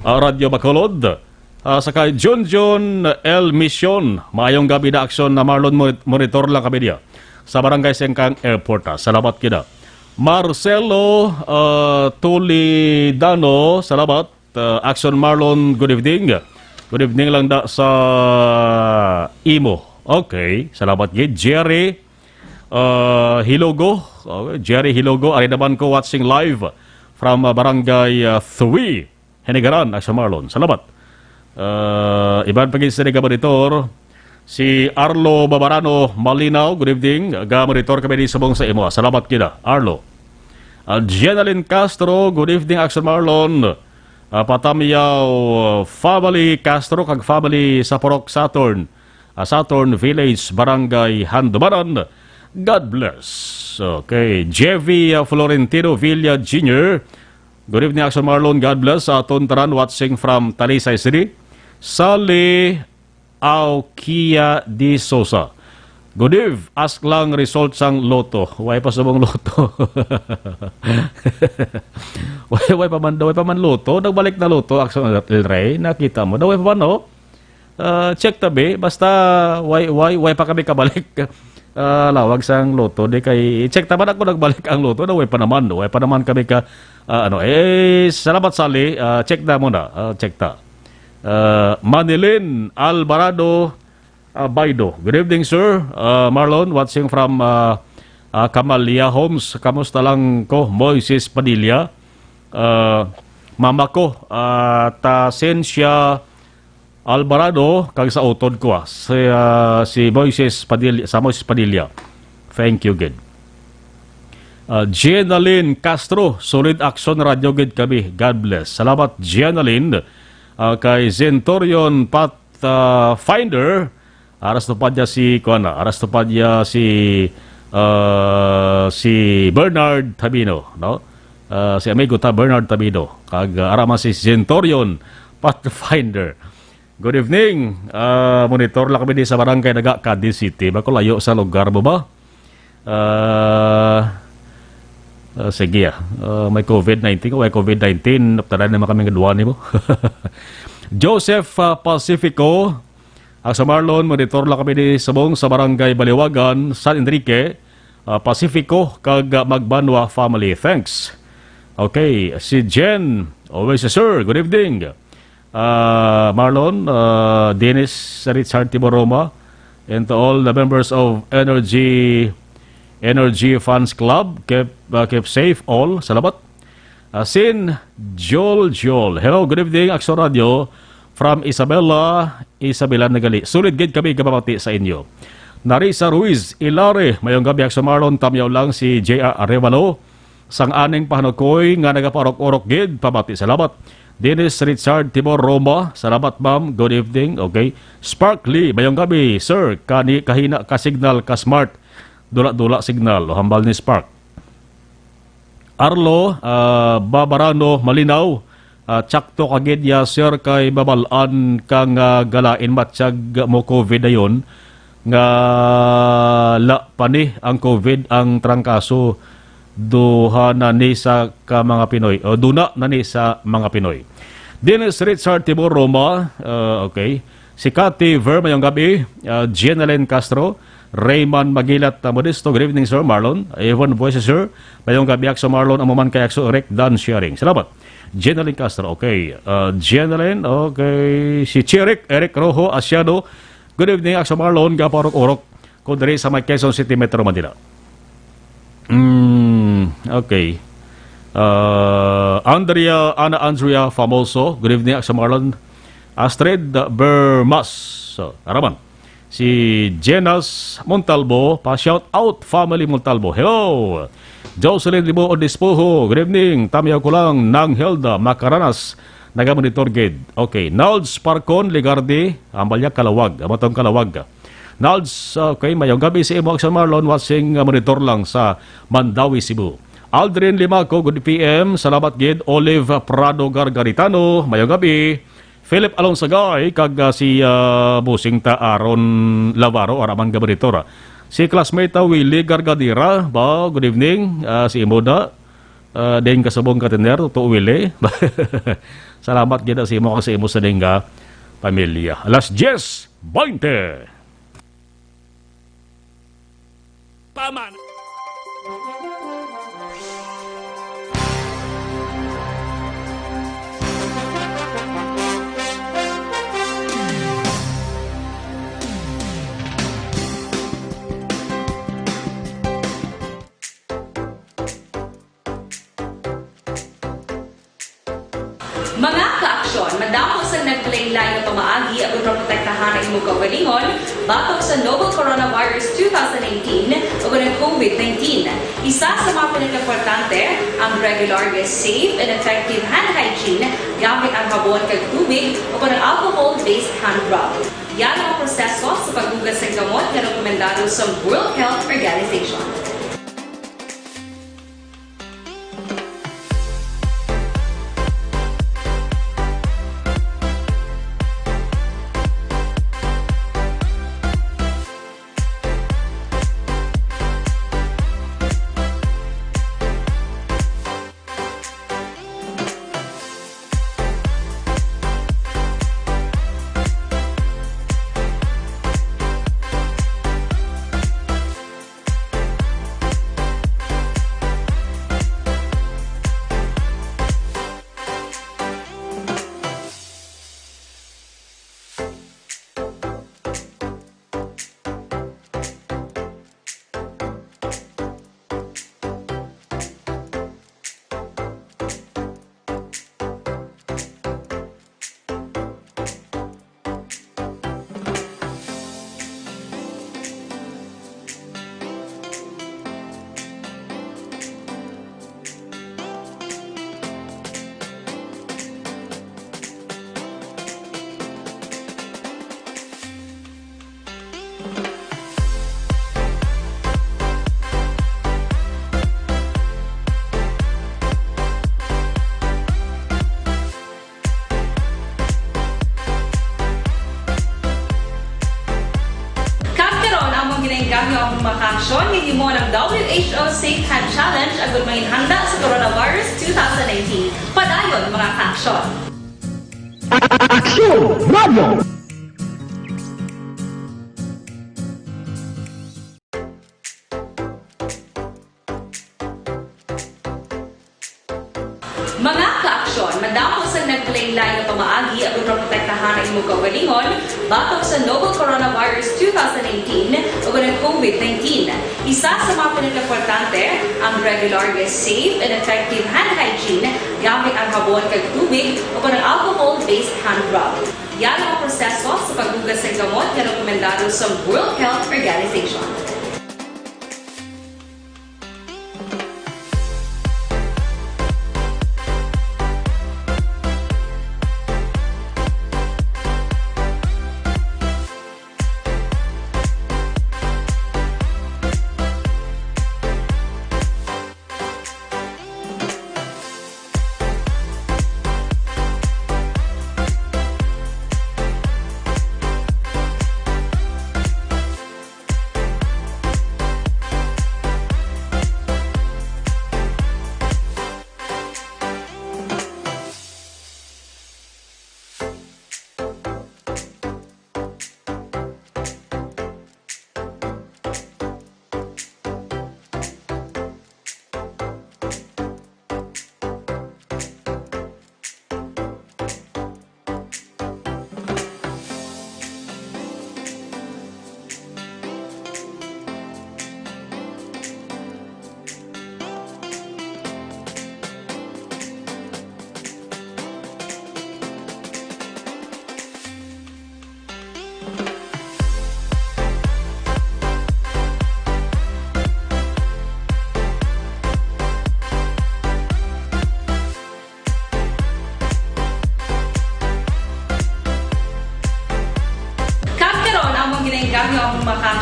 Radio Bacolod sa kay Junjun El Mission. Maayong gabi na aksyon na Marlon monitor lang kami diya sa Barangay Sengkang Airport. Salamat kita. Marcelo Tulidano, salamat. Action Marlon, good evening. Good evening lang da sa Imo. Okay, salamat gid. Jerry Hilogo. Okay, Jerry Hilogo, ari naman ko watching live from Barangay 3, Henigaran, Action Marlon. Salamat. Iban pagin sa gabaritor, si Arlo Babarano Malinaw, good evening. Gabaritor kami di subong sa imo. Salamat kita, Arlo. Jenaline Castro, good evening, Action Marlon. Patamiyaw family Castro, kag family sa Porok Saturn Village, Barangay Handumaran. God bless. Okay. Jevi Florentino Villa Jr. Good evening, Action Marlon. God bless. Aton taran watching from Talisay City. Sally Aukia Di Sosa. Good eve. Ask lang result sang loto. Way pa subong loto. way pa man loto. Nagbalik na loto. Action El Rey. Nakita mo. Way pa man, no? Check tabi, basta why pa kami kabalik lawag sang loto di kay check taban ako nagbalik ang loto na way pa naman kami ka salamat Sally, check na muna, check ta. Manilin Alvarado Baido, good evening sir. Marlon watching from Camalia Homes. Kamusta lang ko? Moises Padilla, mama ko Tasensya Alvarado, kag sa utod ko si Moises Padilla, sa Moises Padilla. Thank you, good. Jenaline Castro, solid action radio good kami. God bless. Salamat, Jenaline. Kay Zentorion Finder, aras to padya si Bernard Tabino, no? Si amigo ta Bernard Tabino. Kag arama si Zentorion Pathfinder. Good evening. Monitor lang kami di sa Barangay Naga, Cadiz City. Bako layo sa lugar mo ba? Sige may COVID-19 o may COVID-19. Naptaran naman kami ng duwan mo. Joseph Pacifico. Sa Marlon, monitor lang kami di sabong sa Barangay Baliwagan, San Enrique. Pacifico, kag Magbanwa family. Thanks. Okay. Si Jen. Always sir. Good evening. Marlon, Dennis Richard Tiboroma, and to all the members of Energy Fans Club, keep safe all. Salamat. Sin Joel. Hello, good evening, Action Radio from Isabela Nagali. Sulit gid kami kapapati sa inyo. Narisa Ruiz Ilare, mayong gabi Action Marlon, tamyaw lang si J.R. Arevalo, sang aning pahanukoy nga nagaparok-orok gid, pamati. Salamat. Dennis Richard Timor Roma, salamat ma'am, good evening. Okay. Sparkly, mayong gabi, sir, kahina ka signal ka smart, dula-dula signal, hambal ni Spark. Arlo, Babarano, Malinaw, tsakto kagid ya sir kay babalaan kang galain matsyag mo COVID ayon, nga la pani ang COVID ang trangkaso duha na ni sa mga Pinoy o duna na ni sa mga Pinoy. Dennis Richard Timor Roma, okay. Si Cathy Ver mayong gabi, Jenaline Castro, Raymond Magilat Modesto. Good evening, Sir Marlon. Evan Voices, Sir. Mayong gabi, Akso Marlon. Ang maman kay Akso Eric Dan Sharing. Salamat. Jeneline Castro, okay. Jeneline, okay. Si Chirik, Eric Rojo, Asyado. Good evening, Akso Marlon. Gaporok-orok. Kundari sa may Quezon City, Metro Manila. Okay. Ana Andrea Famoso. Good evening, Akso Marlon. Astrid Bermas. So, araman. Si Jenas Montalvo, pa-shout out family Montalvo. Hello! Jocelyn Libo Odispoho, good evening. Tamiyaw ko lang, Nang Helda Macaranas, naga-monitor gate. Okay, Nalds Parcon, Ligardi, Ambalya Kalawag, Amatong Kalawag. Nalds, okay, mayong gabi si Imo Aksan Marlon, watching monitor lang sa Mandawi, Cebu. Aldrin Limaco, good PM, salamat gid. Olive Prado Gargaritano, mayong gabi. Philip Alonsagay, kag si Busing Ta Aaron Lavaro, araman gabaritora. Si classmate Willie Gargadira, ba, good evening. Si Imoda, din kasabong katender, to Willie. Salamat gina si Imo kasi Imo sa dinga pamilya. Alas 10:20. Tama. Mga ka-aksyon, madamo sa nagpalaylay na pamaagi ang protektahan ang imong kaugalingon batok sa novel coronavirus 2018 o ng COVID-19. Isa sa mga pinaka-importante ang regular, safe, and effective hand hygiene gamit ang habon kag tubig o ng alcohol-based hand rub. Yan ang proseso sa paghugas ng gamot na rekomendado sa World Health Organization. Gamit ang makaksyon, hindi mo ng WHO Safe Hand Challenge ang gulmangin handa sa coronavirus 2019. Padayon mga kaksyon! Aksyon Radio! Mga ka-aksyon, madamo sa nagpalaylay na pamaagi ang protektahan ang imong kaugalingon batok sa novel coronavirus 2018 o ng COVID-19. Isa sa mga pinaka-importante ang regular, safe, and effective hand hygiene gamit ang habon kag tubig o ng alcohol-based hand rub. Yan ang proseso sa paghugas ng gamot na rekomendado sa World Health Organization.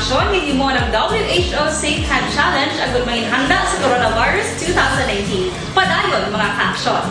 kaaksyon ng himo ng WHO Safe Hand Challenge ang gudmangin handa sa coronavirus 2019. Padayon mga kaaksyon.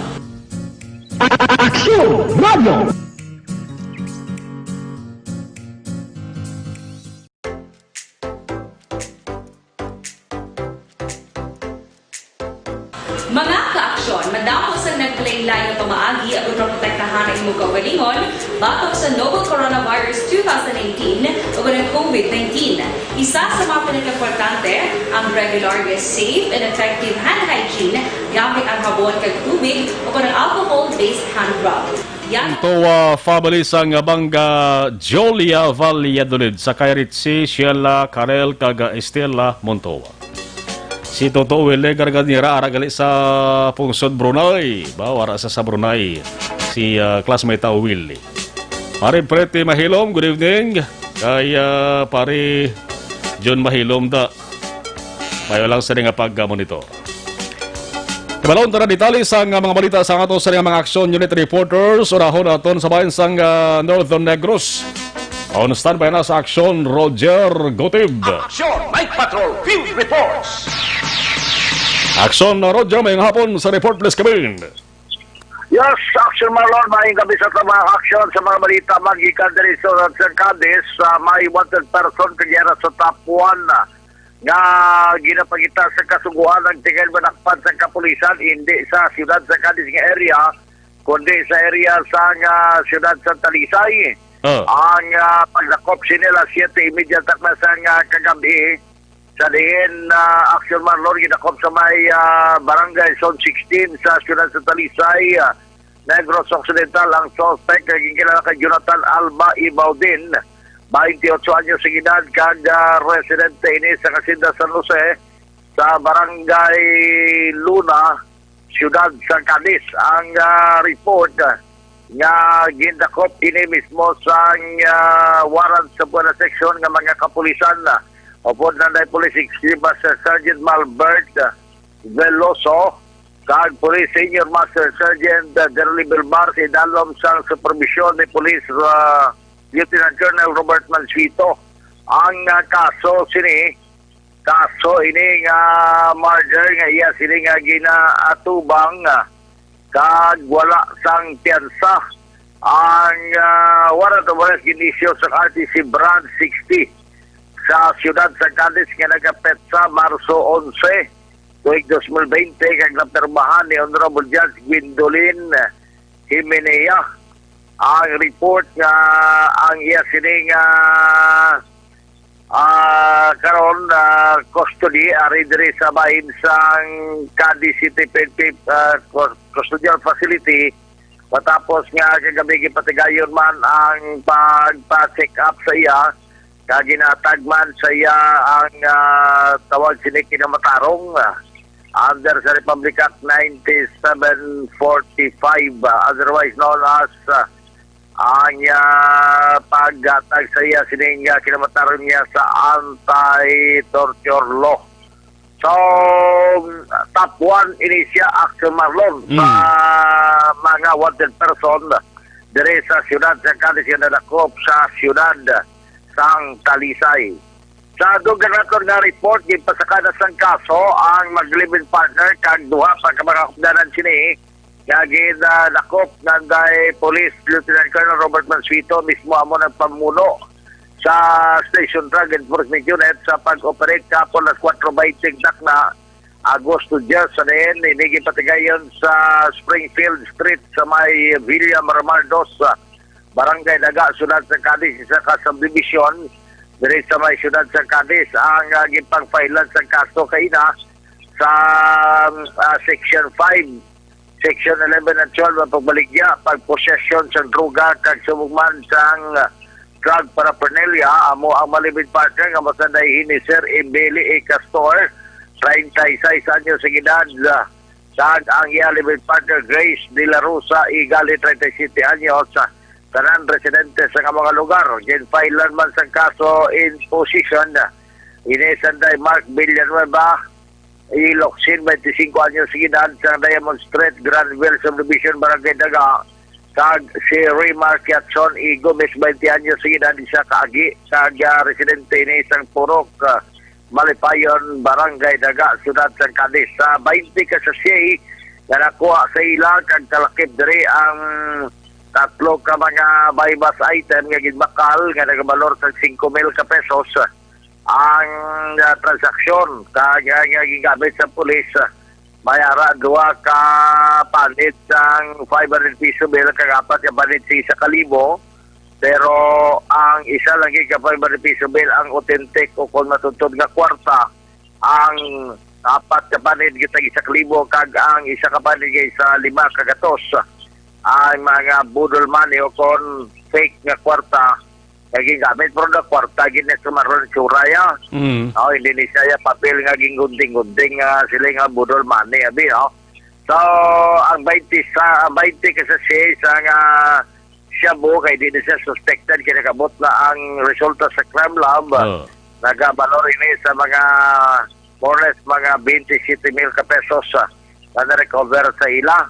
Mga kaaksyon, madamo sa naglaylay na pamaagi ang protektahan ang imong kaugalingon batok sa novel coronavirus 2019 o ng COVID-19. Isa sa mga pinaka-importante ang regular, safe, and effective hand hygiene gamit ang habon kag tubig o ng alcohol-based hand rub. Yan Ito family sang bangga Jolia Valladolid sa Kairitsi, Sheila, Karel, kaga Estela, Montowa. Si Toto Wille garganira aragali sa Pungsod Brunei. Wara sa Brunei. Si classmate ta Willie. Pare Preti Mahilom, good evening. Kay pare John Mahilom da. Mayo lang sa nga pag-monitor. Kabalon tara detalye sa mga balita sa ato sa mga action unit reporters orahon aton sa bayan sang Northern Negros. On standby na sa action Roger Gotib. Aksyon Night Patrol Field Reports. Action Roger, may hapon sa report please Kevin. Yes, Action Marlon, maayong gabi sa mga aksyon sa mga balita magikan diri sa Cadiz. May wanted person kagera sa top 1 nga ginapagita sa kasuguan ng tingel manakpan sa kapulisan hindi sa siyudad sa Cadiz nga area kundi sa area sa siyudad sa Talisay. Ang paglakop sinila 7:30 takmasan nga kagabi sa diin Action Marlon ginakop sa may barangay Zone 16 sa siyudad sa Talisay. Negros Occidental ang suspect nagkikilala kay Jonathan Alba Ibaudin, 28 anyos sa edad, kag residente ini sa Casinda San Jose sa barangay Luna, siyudad sa Cadiz. Ang report nga gindakop ini mismo sa warrant sa Buena Section nga mga kapulisan. Upod na Police Executive Master Sergeant Malbert Veloso, kag Police Senior Master Sergeant Derly Bilbar sa idalom sa supervision ni Police Lieutenant Colonel Robert Mansito. Ang kaso ini nga murder nga iya sini nga ginaatubang kag wala sang piyansa. Ang warrant of arrest ginisyo sa RTC Brand 60 sa siyudad sa Cadiz nga nagapet sa Marso 11 tuig 2020 kag napermahan ni Honorable Judge Gwendolyn Jimenea. Ang report nga ang iya sining karon custody ari diri sa bahin sang Cadiz City PNP custodial facility matapos nga kagabi gipatigayon man ang pagpa-check up sa iya kag ginatagman sa iya ang tawag sini kinamatarong under sa Republic Act 9745 otherwise known as ang paggatag sa iya sining kinamatarong niya sa anti-torture law. So top 1 ini siya Action Marlon sa mga wanted person diri sa siyudad sa Cadiz nga nadakop sa siyudad sang Talisay. Sa ganator nga report gipasakada sang kaso ang mag-live-in partner kag duha pa ka mga kupdanan sini nga ginadakop nanday Police Lieutenant Colonel Robert Mansito mismo amo nagpamuno sa Station Drug Enforcement Unit sa pag-operate kapon las 4:20 dakna Agosto 10 sa din inigi patigayon sa Springfield Street sa may Villa Marmardos Barangay Daga, siyudad sa Cadiz, isa ka subdivision diri sa may siyudad sa Cadiz. Ang gipang-filean sa kaso kaina sa Section 5, Section 11 at 12 ang pagbaligya, pag-possession sa droga kag sumugman sang drug paraphernalia. Amo ang malibid partner nga masanday ni Sir Embeli A. Castor, 36 anyos sa edad. Kag ang malibid partner Grace De La Rosa Igali, 37 anyos tanan residente sa mga lugar. Gin-filean man sa kaso in position Inesanday Mark Villanueva Ilocsin, 25 anyos sa edad sa Diamond Street, Granville Subdivision, Barangay Daga kag si Ray Marquiatson I Gomez 20 anyos sige na siya kaagi kag residente ni isang purok Malipayon Barangay Daga Siyudad San Cadiz sa 20 ka sachet na nakuha sa ila kag kalakip diri ang tatlo ka mga buy-bus item nga gidbakal nga nagabalor sa 5,000 ka pesos ang transaksyon kag nga gigamit sa pulis mayara duwa ka panit sang 500 piso bill kag apat ka panit sa 1,000 pero ang isa lang ka 500 piso bill ang authentic o kung matutod nga kwarta ang apat ka panit kita sa 1,000 kag ang isa ka panit sa 5 kagatos ang mga budol money o kung fake nga kwarta naging gamit pero na kwarta ginis sumaron suraya hindi ni siya papel nga ginggunding-gunding sila nga budol money abi so ang 20 kasi siya nga shabu kay di siya suspected kinakabot na ang resulta sa crime lab nagabalor ini sa mga more or less mga 27,000 ka pesos na na-recover sa ila.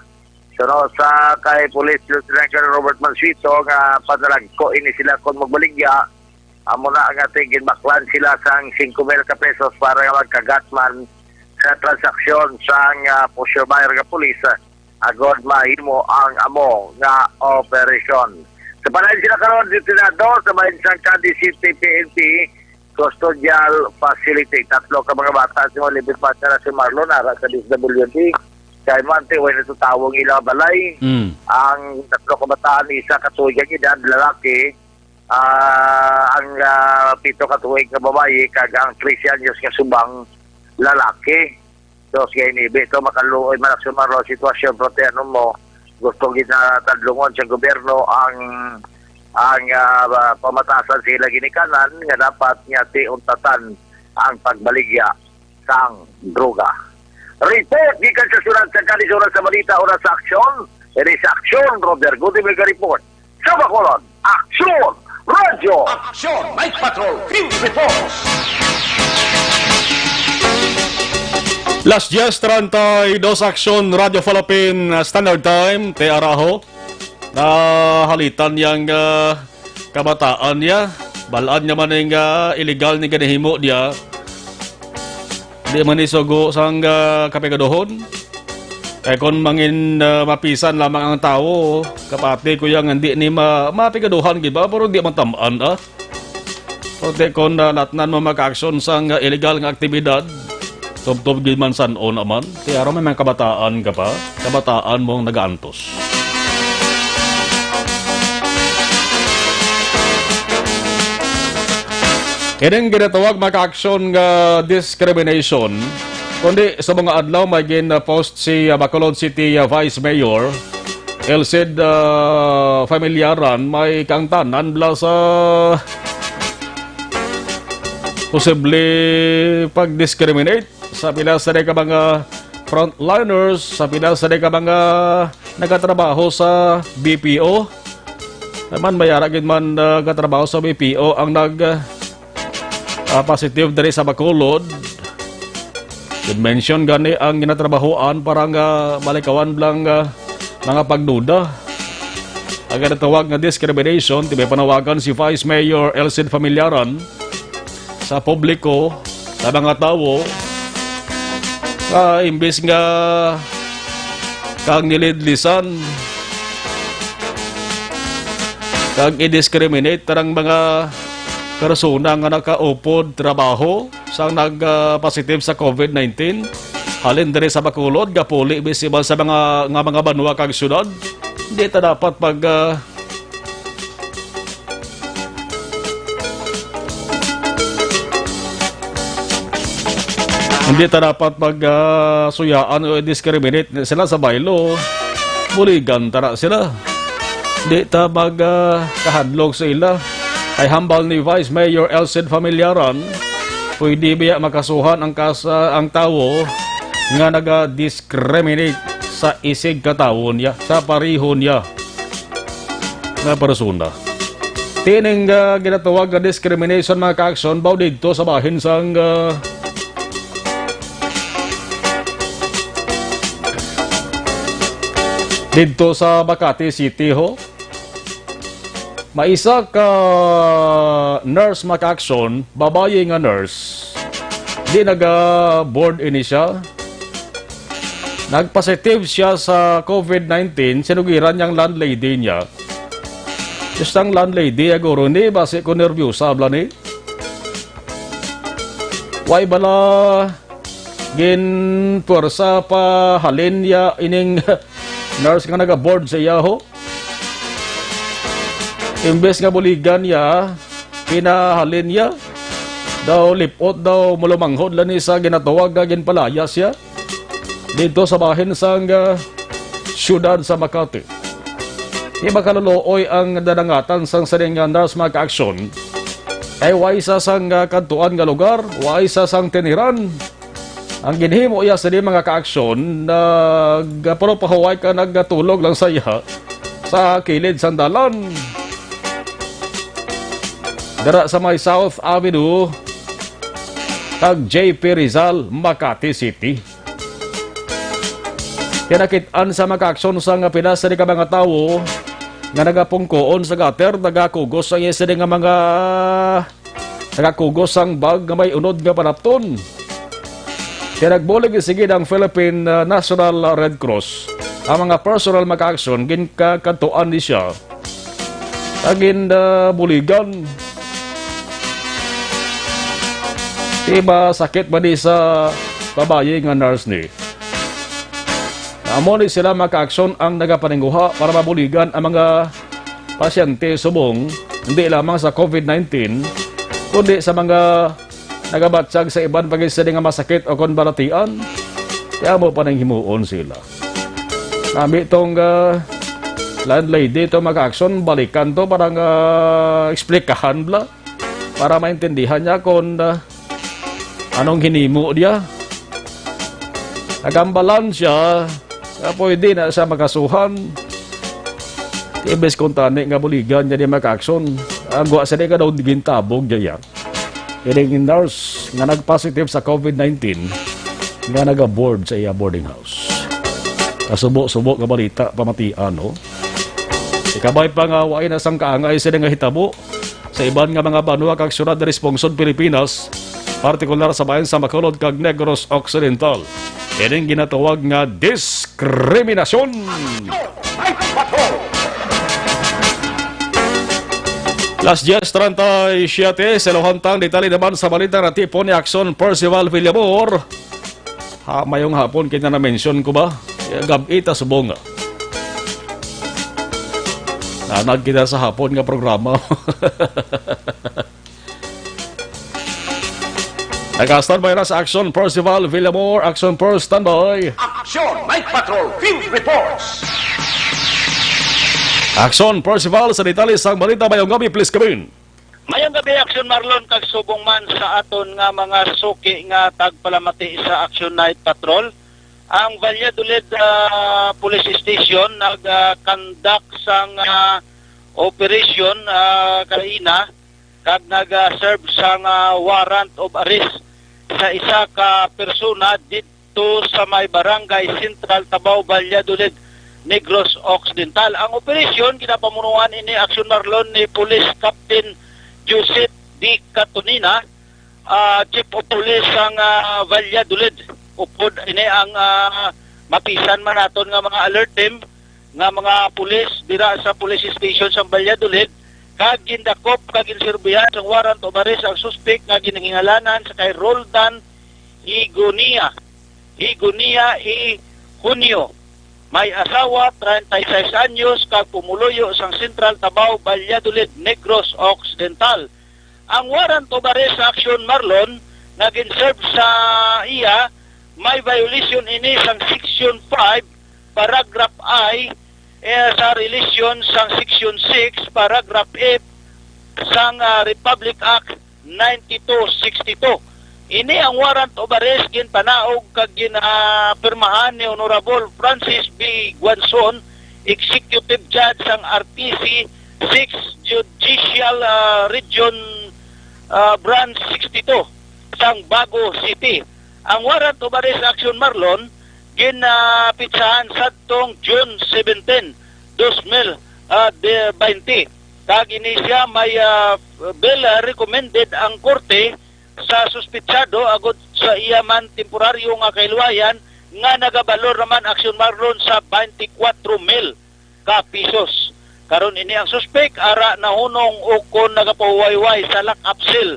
So sa kay Police Lieutenant Colonel Robert Mansueto nga padalagko ini sila kung magbaligya amo na ang ating ginbaklan sila sang 5,000 ka pesos para magkagatman sa transaksyon sang pusher buyer nga pulis agod mahimo ang amo nga operasyon. Sa panahin sila karon Lieutenant sa bayan sang Cadiz City PNP Custodial Facility. Tatlo ka mga bata si Olivia Patra si Marlon ara sa DSWD. Kaya mante, way na tutawang ila balay. Ang tatlo kabataan, isa katuwig ang edad, lalaki. Ang 7 katuwig na babae, kagang 13 anyos nga subang lalaki. So, siya inibi. So, makaluoy man ang sumaro sitwasyon, proteano mo, gusto ginatadlungon sa gobyerno ang pamatasan sila ginikanan nga dapat nga tiuntatan ang pagbaligya sang droga. Report gikan sa Siyudad San Cadiz oras sa balita oras sa aksyon. Eri sa aksyon Robert Gudimega report. Sa Bacolod, aksyon radyo. Aksyon Night Patrol Field Reports. Las 10:32 aksyon Radio Philippine Standard Time te Araho na halitan yang kabataan niya balaan niya man yung illegal ni ganihimo niya. Di man isugo sang kapegadohon. Kaya kung mangin mapisan lamang ang tao, kapati ko yung hindi ni mapigaduhan, giba? Pero di man tamaan, Pwede kung natnan mo mag-aksyon sang illegal nga aktibidad, tub-tub gid man san-o naman. Kaya may mga kabataan ka pa, kabataan mong nag-aantos. Kaya ginatawag maka-aksyon nga discrimination, kundi sa mga adlaw may gin-post si Bacolod City Vice Mayor Elcid Familiaran may kaangtanan bla sa posible pag-discriminate sa pila sa ka mga frontliners, sa pila sa ka mga nagatrabaho sa BPO. Naman mayaragin man nagatrabaho sa BPO ang positive dari sa Bacolod. Mention gani ang ginatrabahoan parang malikawan blang mga pagduda. Ang natawag nga discrimination, tiba panawagan si Vice Mayor Elcid Familiaran sa publiko, sa mga tao, imbis nga kang nilidlisan, kang i-discriminate tarang mga persona nga nakaupod trabaho sa nag-positive sa COVID-19 halin diri sa Bacolod gapuli bisibal sa mga banwa kag syudad. Hindi ta dapat pag hindi ta dapat pag suyaan o discriminate sila sa baylo. Buligan tara sila. Hindi ta kahadlok sa ila. Ay hambal ni Vice Mayor Elcid Familiaran, pwede biya makasuhan ang tao nga naga-discriminate sa isig katao niya, sa pariho niya na persona. Tining ginatawag na discrimination mga ka-aksyon, baw dito sa bahin sang dito sa Makati City ho. Maisa ka nurse maka-action, babae nga nurse. Di naga-board ini siya. Nagpositive siya sa COVID-19, sinugiran niyang landlady niya. Isang landlady, aguro ni, base ko nervyosa, bla ni. Why bala gin pwersa pa halin niya ining nurse nga naga-board sa iya ho. Imbes nga buligan niya, pinahalin niya. Daw lipot daw mulumanghod lang ni sa ginatawag nga ginpalayas siya. Dito sa bahin sang syudad sa Makati. Di makalulooy ang danangatan sang saring nurse maka-action. Ay waisa sang kantuan nga lugar, waisa sang tiniran. Ang ginhimo iya sa di mga ka-action, pero pahuway ka nagtulog lang sa iya sa kilid sandalan. Dara sa may South Avenue, tag JP Rizal, Makati City. Kinakitaan sa maka-aksyon sa nga pinas sa mga tao nga nagapungkoon sa gutter, nagakugos ang isa nga mga nagakugos ang bag nga may unod nga panapton. Kinagbulig sige ng Philippine National Red Cross ang mga personal maka-aksyon ginkakantuan ni siya agin buligan. Iba sakit ba di sa babae nga nurse ni? Amo ni sila maka-aksyon ang nagapaningguha para mabuligan ang mga pasyente subong hindi lamang sa COVID-19 kundi sa mga nagabatsag sa iban pag-isa nga masakit o konbalatian. Kaya mo pa nang himuon sila. Kami itong landlady ito maka-aksyon, balikan to parang eksplikahan bla para maintindihan niya kung anong hinimo dia. Nagambalan siya, pwede na siya makasuhan. Ibes kung tani nga buligan niya di maka-aksyon. Ang guwa siya di ka daw gintabog niya. Iring nurse nga nag-positive sa COVID-19 nga nag-board sa iya boarding house. Kasubo-subo nga balita pamatian, no? Ikabay pa nga wain na sang kaangay sila nga hitabo sa iban nga mga banwa kag syudad na responsod Pilipinas, partikular sa bayan sa Bacolod kag Negros Occidental. Iring ginatawag nga diskriminasyon. Las 10:37, selohantang detalye naman sa balita na tipo ni Action Percival Villamor. Mayong hapon kita na-mention ko ba? Gab-ita subong nga. Nanag kita sa hapon nga programa. Nag-standby na sa Action Percival Villamor. Action Per, standby. Action Night Patrol Field Reports. Action Percival sa detalye sang balita mayong gabi, please come in. Mayong gabi, Action Marlon, kag subong man sa aton nga mga suki nga tagpalamati sa Action Night Patrol. Ang Valladolid Police Station nag-conduct sang operation kanina kag nag-serve sang warrant of arrest sa isa ka persona dito sa may barangay Central Tabao, Valladolid, Negros Occidental. Ang operasyon ginapamunuan ini Action Marlon ni Police Captain Joseph D. Catonina, Chief of Police ang Valladolid. Upod ini ang mapisan man naton nga mga alert team nga mga pulis dira sa police station sa Valladolid kag gindakop kag inserbihan sang warrant of arrest ang suspect nga ginahingalanan sa kay Roldan Higonia Junio. May asawa, 36 anyos, kag pumuluyo sang Central Tabao, Valladolid, Negros Occidental. Ang warrant of arrest sa Action Marlon nga ginserve sa iya may violation ini sang Section 5, Paragraph I, sa relation sang Section 6, Paragraph F, sang Republic Act 9262. Ini ang warrant of arrest ginpanaog kag ginapirmahan ni Honorable Francis B. Guanzon, Executive Judge sang RTC 6 Judicial Region Branch 62 sang Bago City. Ang warrant of arrest Action Marlon ginapitsahan sadtong June 17, 2020. Kag ini siya may bail recommended ang korte sa suspitsado agud sa iya man temporaryo nga kailwayan nga nagabalor naman aksyon marlon sa 24,000 ka pisos. Karon ini ang suspek ara nahunong o kon nagapawayway sa lock-up cell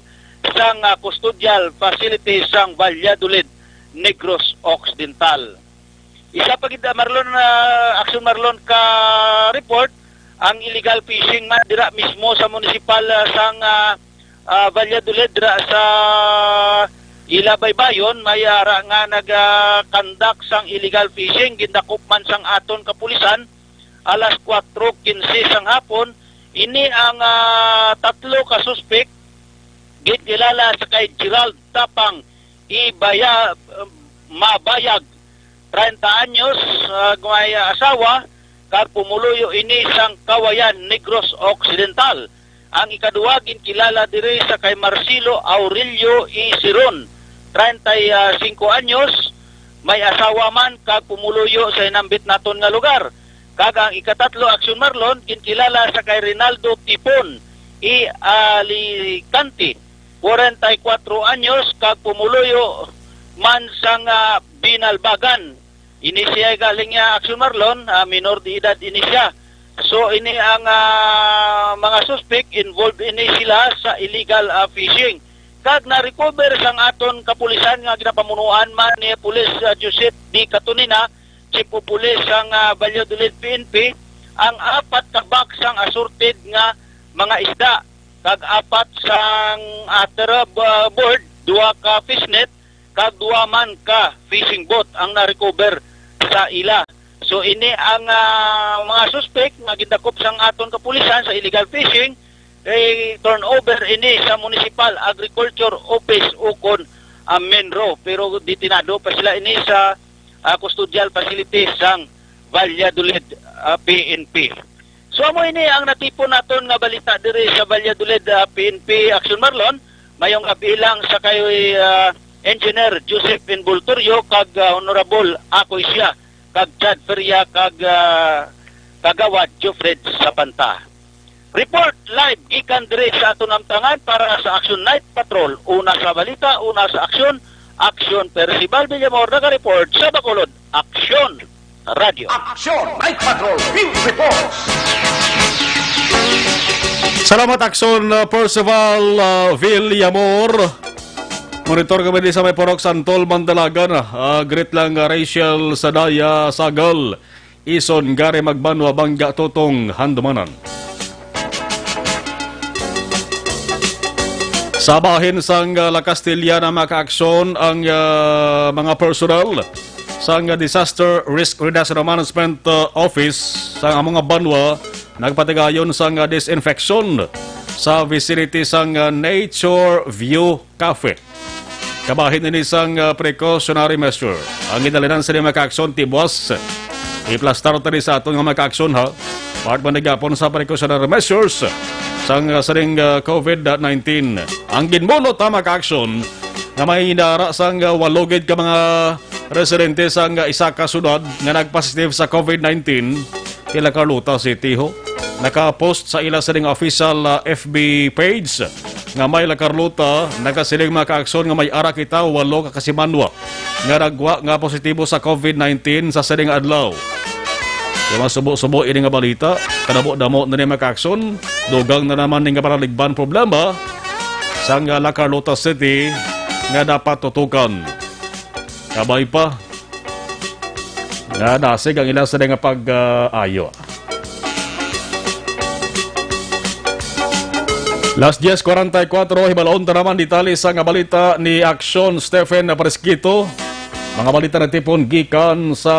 sang custodial facility sang Valladolid, Negros Occidental. Isa pa gid marlon aksyon marlon ka report ang illegal fishing man dira mismo sa munisipal sang Valladolid dira sa Ilabaybayon may ara nga nag-conduct sang illegal fishing gindakop man sang aton kapulisan alas 4:15 sang hapon. Ini ang tatlo ka suspek gidkilala sa kay Gerald Tapang Mabayag 30 anyos may asawa kag pumuluyo ini sang Kawayan, Negros Occidental. Ang ikaduwa ginkilala diri sa kay Marcelo Aurelio Isiron 35 anyos may asawa man kag pumuluyo sa inambit naton nga lugar. Kag ang ikatatlo aksyon marlon ginkilala sa kay Rinaldo Tipon Alicante 44 anyos kag pumuluyo man sang Binalbagan. Ini siya galing niya aksyon marlon, minor de edad ini siya. So ini ang mga suspect involved ini sila sa illegal fishing. Kag na-recover sang aton kapulisan nga ginapamunuan man ni Pulis Joseph D. Catunina, Chief of Police sang Valladolid PNP, ang 4 ka box sang assorted nga mga isda. Kag 4 sang board, 2 ka fishnet, kag 2 man ka fishing boat ang na-recover sa ila. So ini ang mga suspect nga gindakop sang aton kapulisan sa illegal fishing turnover ini sa Municipal Agriculture Office ukon Menro, pero ditinado pa sila ini sa custodial facility sang Valladolid PNP. So amo ini ang natipon naton nga balita diri sa Valladolid PNP aksyon marlon mayong kabilang sa kay Engineer Joseph Invultorio kag Honorable Akoy siya kag Chad Feria kag kagawad Jofred Sapanta. Report live gikan diri sa aton amtangan para sa Action Night Patrol. Una sa balita, una sa aksyon. Aksyon Percival Villamor naka-report sa Bacolod. Aksyon Radio. Action Night Patrol Field Reports. Salamat Aksyon Percival Villamor. Monitor kami di sa may Porok Santol, Mandalagan. Greet lang Rachel Sadaya Sagal. Ison Gare Magbanwa Bangga Totong Handumanan. Sa bahin sang La Castilla na maka-aksyon ang mga personal sang Disaster Risk Reduction Management Office sa mga banwa nagpatigayon sang disinfection sa vicinity sang Nature View Cafe. Kabahin ini sang precautionary measure. Ang ginalinan sa maka-aksyon tibwas. I-plastar tani sa aton nga maka-aksyon ha. Part manigapon sa precautionary measures sang saring COVID-19. Ang ginmuno tama ka-aksyon na may inara sang walogid ka mga residente sang isa ka sunod nga nagpositive sa COVID-19 ila Carlota City ho. Naka-post sa ila saring official FB page nga may La Carlota nagasiling maka-aksyon nga may ara kita walo ka kasimanwa nga nagwa nga positibo sa COVID-19 sa saring adlaw. Yung mga subo-subo ini nga balita, kanabo-damo na niya maka-aksyon, dugang na naman nga paraligban problema sa La Carlota City nga dapat tutukan. Kabay pa, nga nasig ang ilang sa nga pag-ayo. Last 10:44, hibalaon ta naman detalye sa nga balita ni Aksyon Stephen Presquito. Mga balita na tipon gikan sa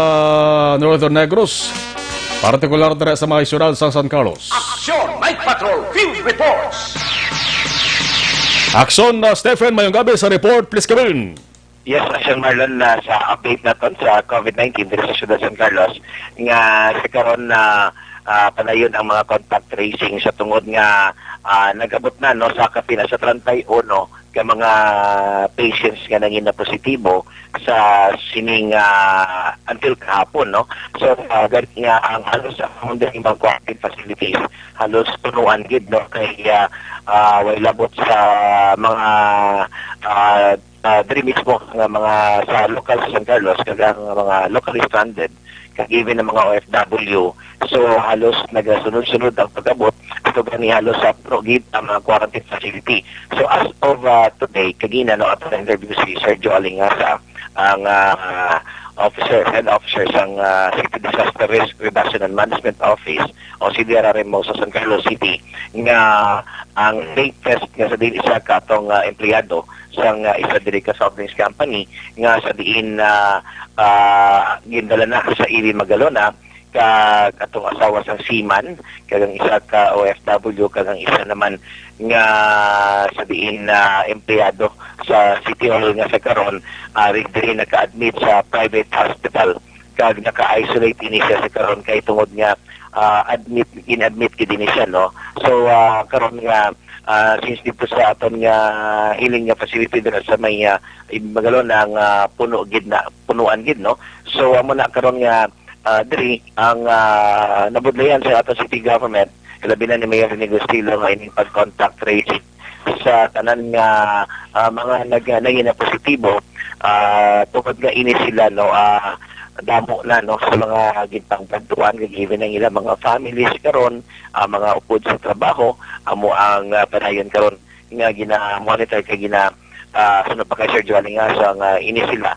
Northern Negros. Partikular dere sa mga isyudad sa San Carlos. Action Night Patrol Field Reports. Aksyon Stephen, mayong gabi sa report, please come in. Yes, Action Marlon, sa update naton sa COVID-19 dito sa Ciudad San Carlos, nga sa karon na panayon ang mga contact tracing sa tungod nga nag-abot na no sa kapina sa 31 ka mga patients nga nangin na positibo sa sining until kahapon, no? So ganit nga ang halos ang ibang quarantine facilities halos punuan gid, no, kay way labot sa mga diri mismo nga mga sa local sa San Carlos kag ang mga locally stranded kag even ng mga OFW. So halos nagasunod-sunod ang pag-abot ito gani halos sa progid ang mga quarantine facility. So as of today kagina no ato interview si Sergio Alingasa ang head officer sang City Disaster Risk Reduction and Management Office o CDRRMO sa San Carlos City nga ang latest nga sa din isa ka atong empleyado sang isa diri ka soft drinks company nga sa diin gindala na sa Iwi Magalona kag atong asawa sang seaman kag ang isa ka OFW kag ang isa naman nga sa diin empleyado sa City Hall nga sa karon diri naka-admit sa private hospital kag naka-isolate ini siya sa karon kay tungod nga in-admit gid ini siya, no. So karon nga since dito sa aton nga healing nga facility dira sa may Magalona ang punuan gid, no. So amo na karon nga diri ang nabudlayan sa ato city government labi na ni Mayor Rene Gustilo nga ining pag-contact tracing sa tanan nga mga naging na positibo tungod nga ini sila, no, damo na, no, sa mga gintang bantuan given ang ilang mga families karon mga upod sa trabaho amo ang panayon karon nga gina-monitor kay sunod pa kay Sir Joaling nga nga ini sila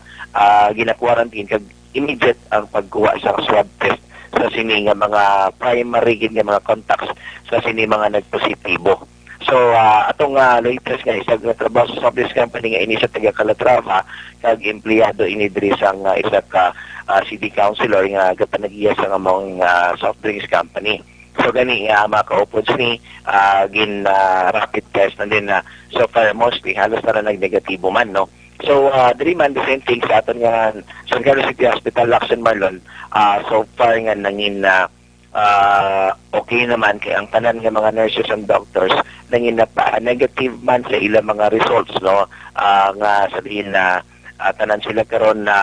gina-quarantine kag immediate ang pagkuha sa swab test sa sini nga mga primary gid nga mga contacts sa sini mga nagpositibo. So atong latest nga isa nga trabaho sa soft drinks company nga ini sa taga Calatrava kag empleyado ini diri sang isa ka city councilor nga gapanagiya sa mga soft drinks company. So gani mga kaupod ni rapid test and then so far mostly halos na nag-negatibo man, no. So diri man the same thing sa aton nga San Carlos City Hospital Lacson Marlon so far nga nangin okay naman kay ang tanan nga mga nurses and doctors nangin na negative man sa ilang mga results, no, nga sabihin na tanan sila karon na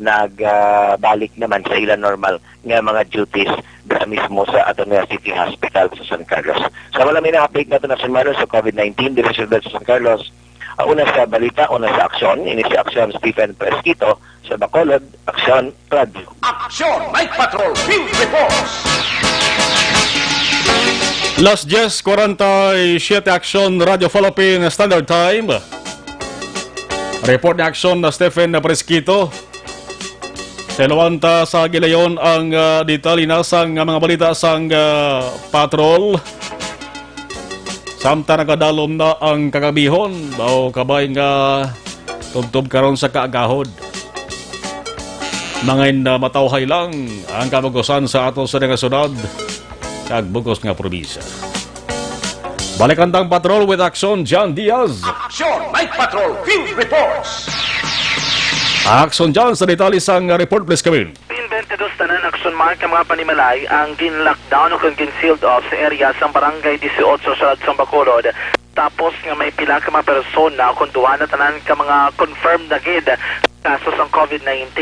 nagbalik naman sa ilang normal nga mga duties dira mismo sa aton nga City Hospital sa San Carlos. So wala may na-update nato na San Marlon sa COVID-19 diri sa San Carlos. Una sa balita, una sa aksyon, ini si Aksyon Stephen Presquito sa Bacolod, Aksyon Radio. Aksyon Night Patrol Field Reports. Las 10:47 Aksyon Radio Philippine Standard Time. Report ni Aksyon na Stephen Presquito. Selawanta sa gilayon ang detalinasang mga balita sang patrol. Samtang nakadalom na ang kagabihon, bao kabay nga tubtob karon sa kaagahod. Mga matawhay lang ang kabugosan sa ato sa nga sunod kag bugos nga probinsya. Balikantang patrol with Aksyon John Diaz. Aksyon Night Patrol Field Reports. Aksyon John sa detalye sang report, please come in. 22 tanan aksyon mark ang mga panimalay ang gin-lockdown o kung gin-sealed off sa area sa barangay 18 sa Ladsang Bacolod. Tapos nga may pila ka mga persona o kung duwa na tanan ka mga confirmed na gid kaso sa COVID-19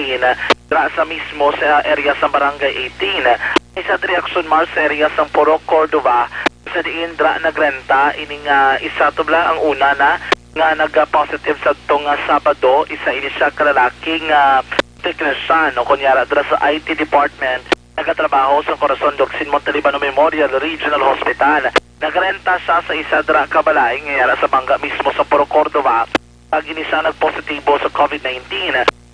dra sa mismo sa area sa barangay 18. Isa diri aksyon mark sa area sa Puro Cordova sa diin dra nagrenta ining isa tubla ang una na nga nag-positive sa itong Sabado, isa ini siya kalalaking technician o kunyara dra sa IT department nagatrabaho sa Corazon Docsin Montalibano Memorial Regional Hospital. Nagrenta siya sa isa dra kabalay ngayara sa bangga mismo sa Puro Cordova pag inisa nagpositibo sa COVID-19.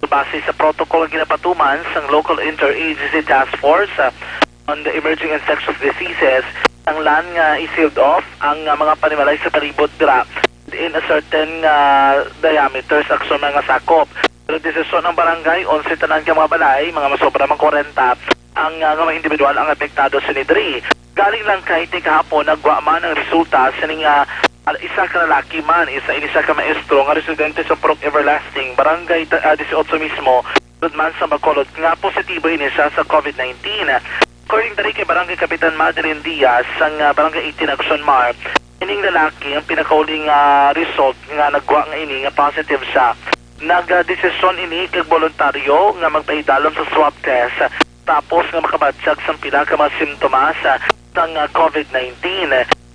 Base sa protocol ginapatuman sa Local Interagency Task Force on the Emerging Infectious Diseases ang lan nga i-sealed off ang mga panimalay sa palibot dra in a certain diameter sa aksyon nga sakop. Pero desisyon ng barangay, 11 tanan ka mga balay, mga masobra mang 40, ang mga individual ang apektado sa nidri. Galing lang kay kahapon, nagwa man ang resulta sa isa ka lalaki man, isa ka maestro, nga residente sa Purok Everlasting, barangay 18 mismo, man sa Bacolod, nga positibo ini siya sa COVID-19. According to kay Barangay Kapitan Madeline Diaz, ang Barangay 18 Action Mar, ining lalaki ang pinakauling result nga nagwa nga ini nga positive sa nagdesisyon ini kag voluntaryo nga magpaidalom sa swab test tapos nga makabadsag sa pila ka mga simptomas ng COVID-19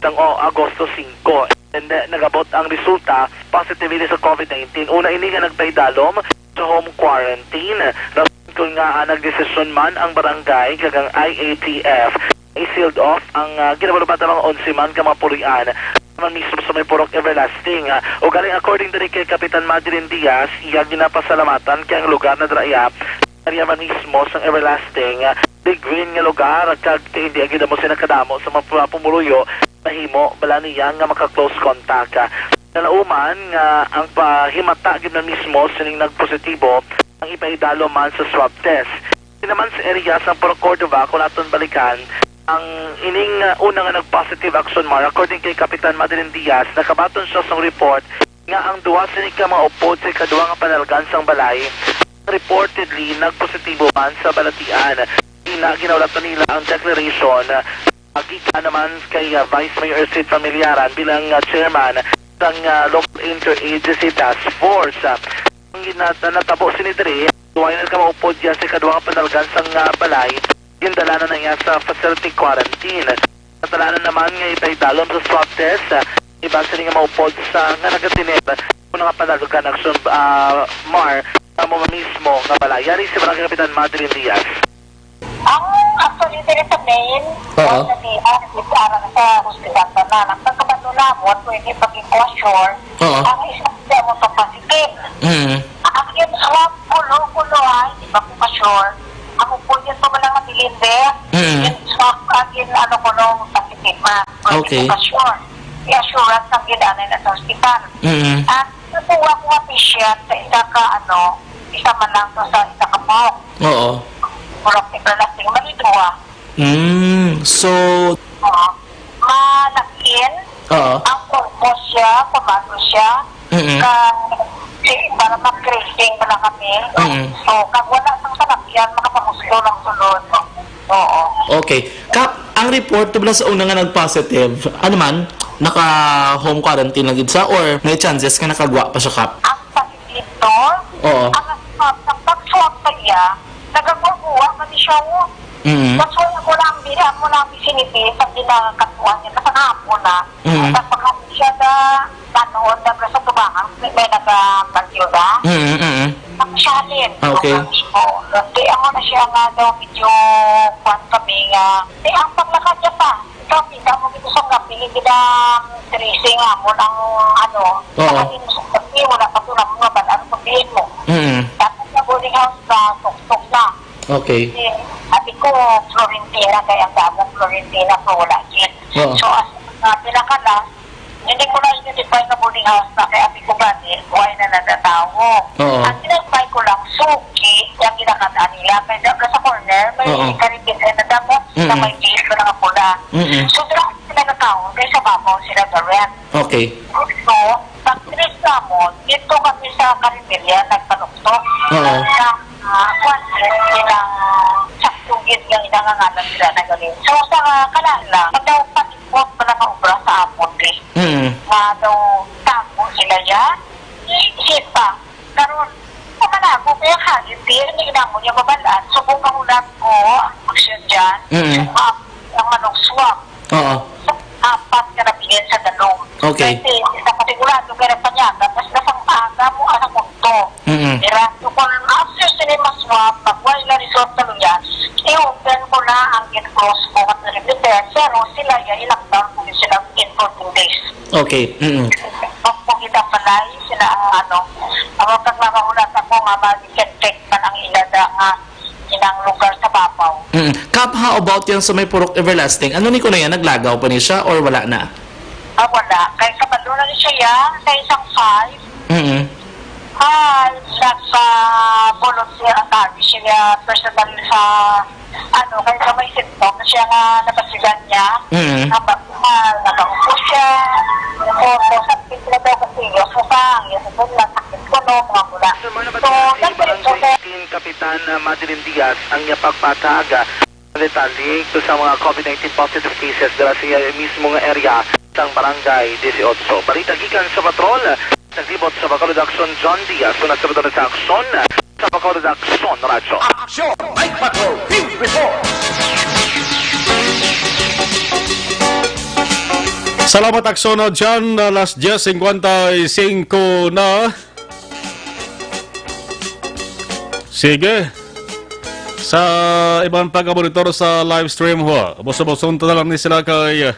ng Agosto 5 and nagabot ang resulta positivity sa COVID-19. Una ini nga nagpaidalom sa home quarantine kung nga nagdesisyon man ang barangay kag ang IATF i-sealed off ang ginabalubad ng mga 11 man ka mga pulian naman mismo sa may purok everlasting. O galing according to kay Kapitan Madeline Diaz, iya ginapasalamatan kay ang lugar na draya area man mismo sa everlasting big green nga lugar kag hindi agad mo sinakadamo sa mga pumuluyo mahimo bala niya nga maka-close contact. Nalauman nga ang pahimata gid na mismo sining nagpositibo ang ipaidalo man sa swab test. Di naman sa area sa Puro Cordova kung naton balikan ang ining una nga nag-positive action mark according kay Kapitan Madeline Diaz nakabaton siya sa report nga ang duwa sa ka mga upod sa kaduwa nga panalgan sang balay reportedly nagpositibo man sa balatian. Ginawlatan nila ang declaration Agika naman kay Vice Mayor Sid Familiaran bilang chairman ng local interagency task force. Ang natabo sinidri, duwain na ka maupod yan sa kaduwang panalgan sang balay, gindalanan na niya sa facility quarantine. Natalanan naman nga ipaidalom sa swab test, iba sa nga maupod sa nga nagatinip kung nga panalgan action Mar, mo mismo nga balay. Yari si Barangay Kapitan Madeline Diaz. Actually, dito sa main, na nag-aaral sa hospital na ng pagkabanunamot, pwede pag-inquasure, ang isang siya mo ito positive. Ang yung swab, kulo ay, di ba kung ka-sure, ako po yun po malang matilinde, yung swab, yung ano ko nung positive ma, pwede po ka-sure. I-assurance ang ginanay na sa hospital. At nakuha ko nga patient sa isa ka, isa man lang to sa isa ka po. Oo. Purok everlasting malidwa. So malakin ang purpose siya, pamago siya para mag-tracing na kami. So kag wala sang salakyan makapamuslo ng sulod. Oo. Okay. Ang report tubla sa una nga nag-positive, ano man, naka-home quarantine lang sa or may chances ka nakagwa pa siya kap? Ang positive to, ang pag-swab pa niya, nagagawa man siya mo. Kasi mo lang bihan mo lang bisinipis ang ginakatuan niya. Kasi hapon na. Tapos pagkakit siya na panood na sa tubangan, may nagagagyo na. Tapos siya rin. Okay. Di ako na siya nga daw medyo kwan kami nga. Di ang paglakad niya pa. Ikaw, kita mo dito sa gabi, hindi na tracing nga mo ng nakatin mo sa gabi, wala pa doon ang mga balaan pagbihin mo. Tapos sa boarding house na, tok-tok na. Okay. Sabi ko, Florentina, kaya ang damong Florentina, so wala yun. So, as pinakalas, hindi ko na identify na boarding house na kaya sabi ko gani, why na nadatawo. Ang identify ko lang, Suki, yung ginakataan nila, kaya sa corner, may karibin na damo, na may jail ko na pula. So, dito sila natawag, kaya sa babaw sila gawin. Okay. So, pag tinis na mo, dito kami sa Cariberia, nagpanuktok. Silang saktugid ng inangangalan sila na gawin. So, sa kalala, pag daw patikot pa na maubra sa apon, na daw tago sila yan, isip pa. Karoon, pamanago ko yung hangin, hindi na mo niya mabalaan. So, kung kahulat ko, action dyan, ang manong swab. So, apat ka nabigyan sa dalong. Okay. Kasi, sa patigurado ka na panyaga, mas nasang aga mo ang mundo. Diba? So, kung after sinima swab, pag wala resort na luya, i-open ko na ang in-close ko at na-repeater, pero sila yung i-lockdown kung sila in 14 days. Okay. Kung kita palay, sila ang pagmamahulat ako nga mag-check man ang ilada nga inang lugar sa Babaw. Kap, how about yan sa may Purok Everlasting? Ano ni ko na yan? Naglagaw pa niya siya or wala na? Wala. Kaya kabalo na siya yan sa isang 5. Nasa volunteer ang tabi siya personal sa kaya sa may symptom na siya nga napasigan niya. Nakaupo siya. Sa pila daw kasi yung susang, yung susang, sakit ko no, mga mula. So, Kapitan Madeline Diaz ang niya pagpataga detalye sa mga COVID-19 positive cases dala sa mismo nga area sang Barangay 18. Balita gikan sa patrol, naglibot sa Bacolod Action John Diaz, sunod sa patrol sa aksyon sa Bacolod Action Radyo. Aksyon Night Patrol Team Report. Salamat aksyon na dyan, alas 10:55 na. Sige. Sa ibang pag-monitor sa live stream ho, buso-buson na lang ni sila kay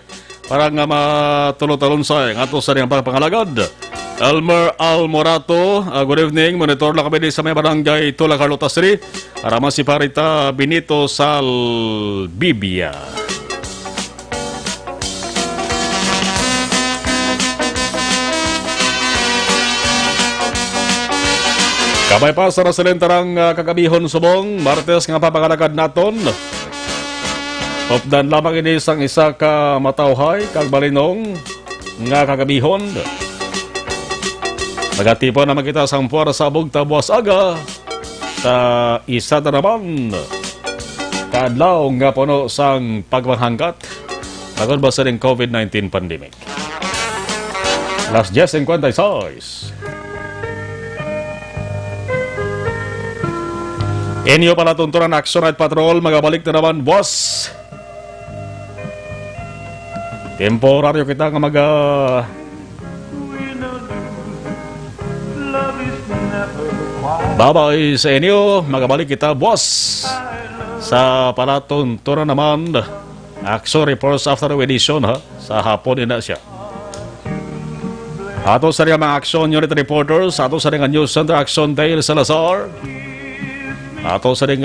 parang matulog-talon sa ato sa niyang pagpangalagad. Elmer Almorato, good evening. Monitor lang kami sa may barangay Tula Carlota City. Araman si Parita Benito Salbibia. Kabay pa sa rasalentarang kakabihon subong, Martes nga papangalagad naton. Opdan lamang ini sang isa ka matawhay, kag balinong nga kakabihon. Nagatipo naman kita sang puwar sa bugta buwas aga sa isa na naman. Kaadlaw nga puno sang pagpanghanggat agad ba sa ring COVID-19 pandemic. Las 10:56. Inyo pala tuntunan Action Night Patrol, magabalik na naman, boss. Temporaryo kita nga babay sa inyo, magabalik kita, boss. Sa pala tuntunan naman, Action Reports Afternoon Edition, ha? Sa hapon na siya. Ato sa mga Action Unit Reporters, ato sa mga News Center Action Dale Salazar, ato sa ring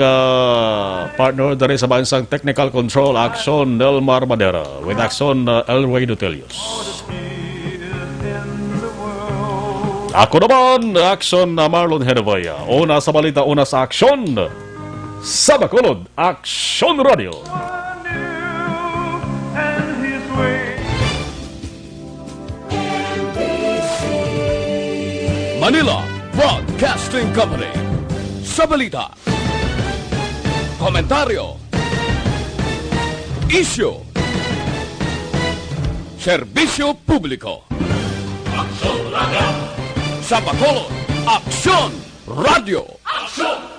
partner dari sa bansang Technical Control Action Delmar Madera with Action Elway Dutelius. Ako naman, Action Marlon Hervaya. Una sa balita, una sa Action sa Bacolod Action Radio. Manila Broadcasting Company. Sa balita, komentaryo, issue, serbisyo publiko. Aksyon Radio. Sa Bacolod, Aksyon Radio. Aksyon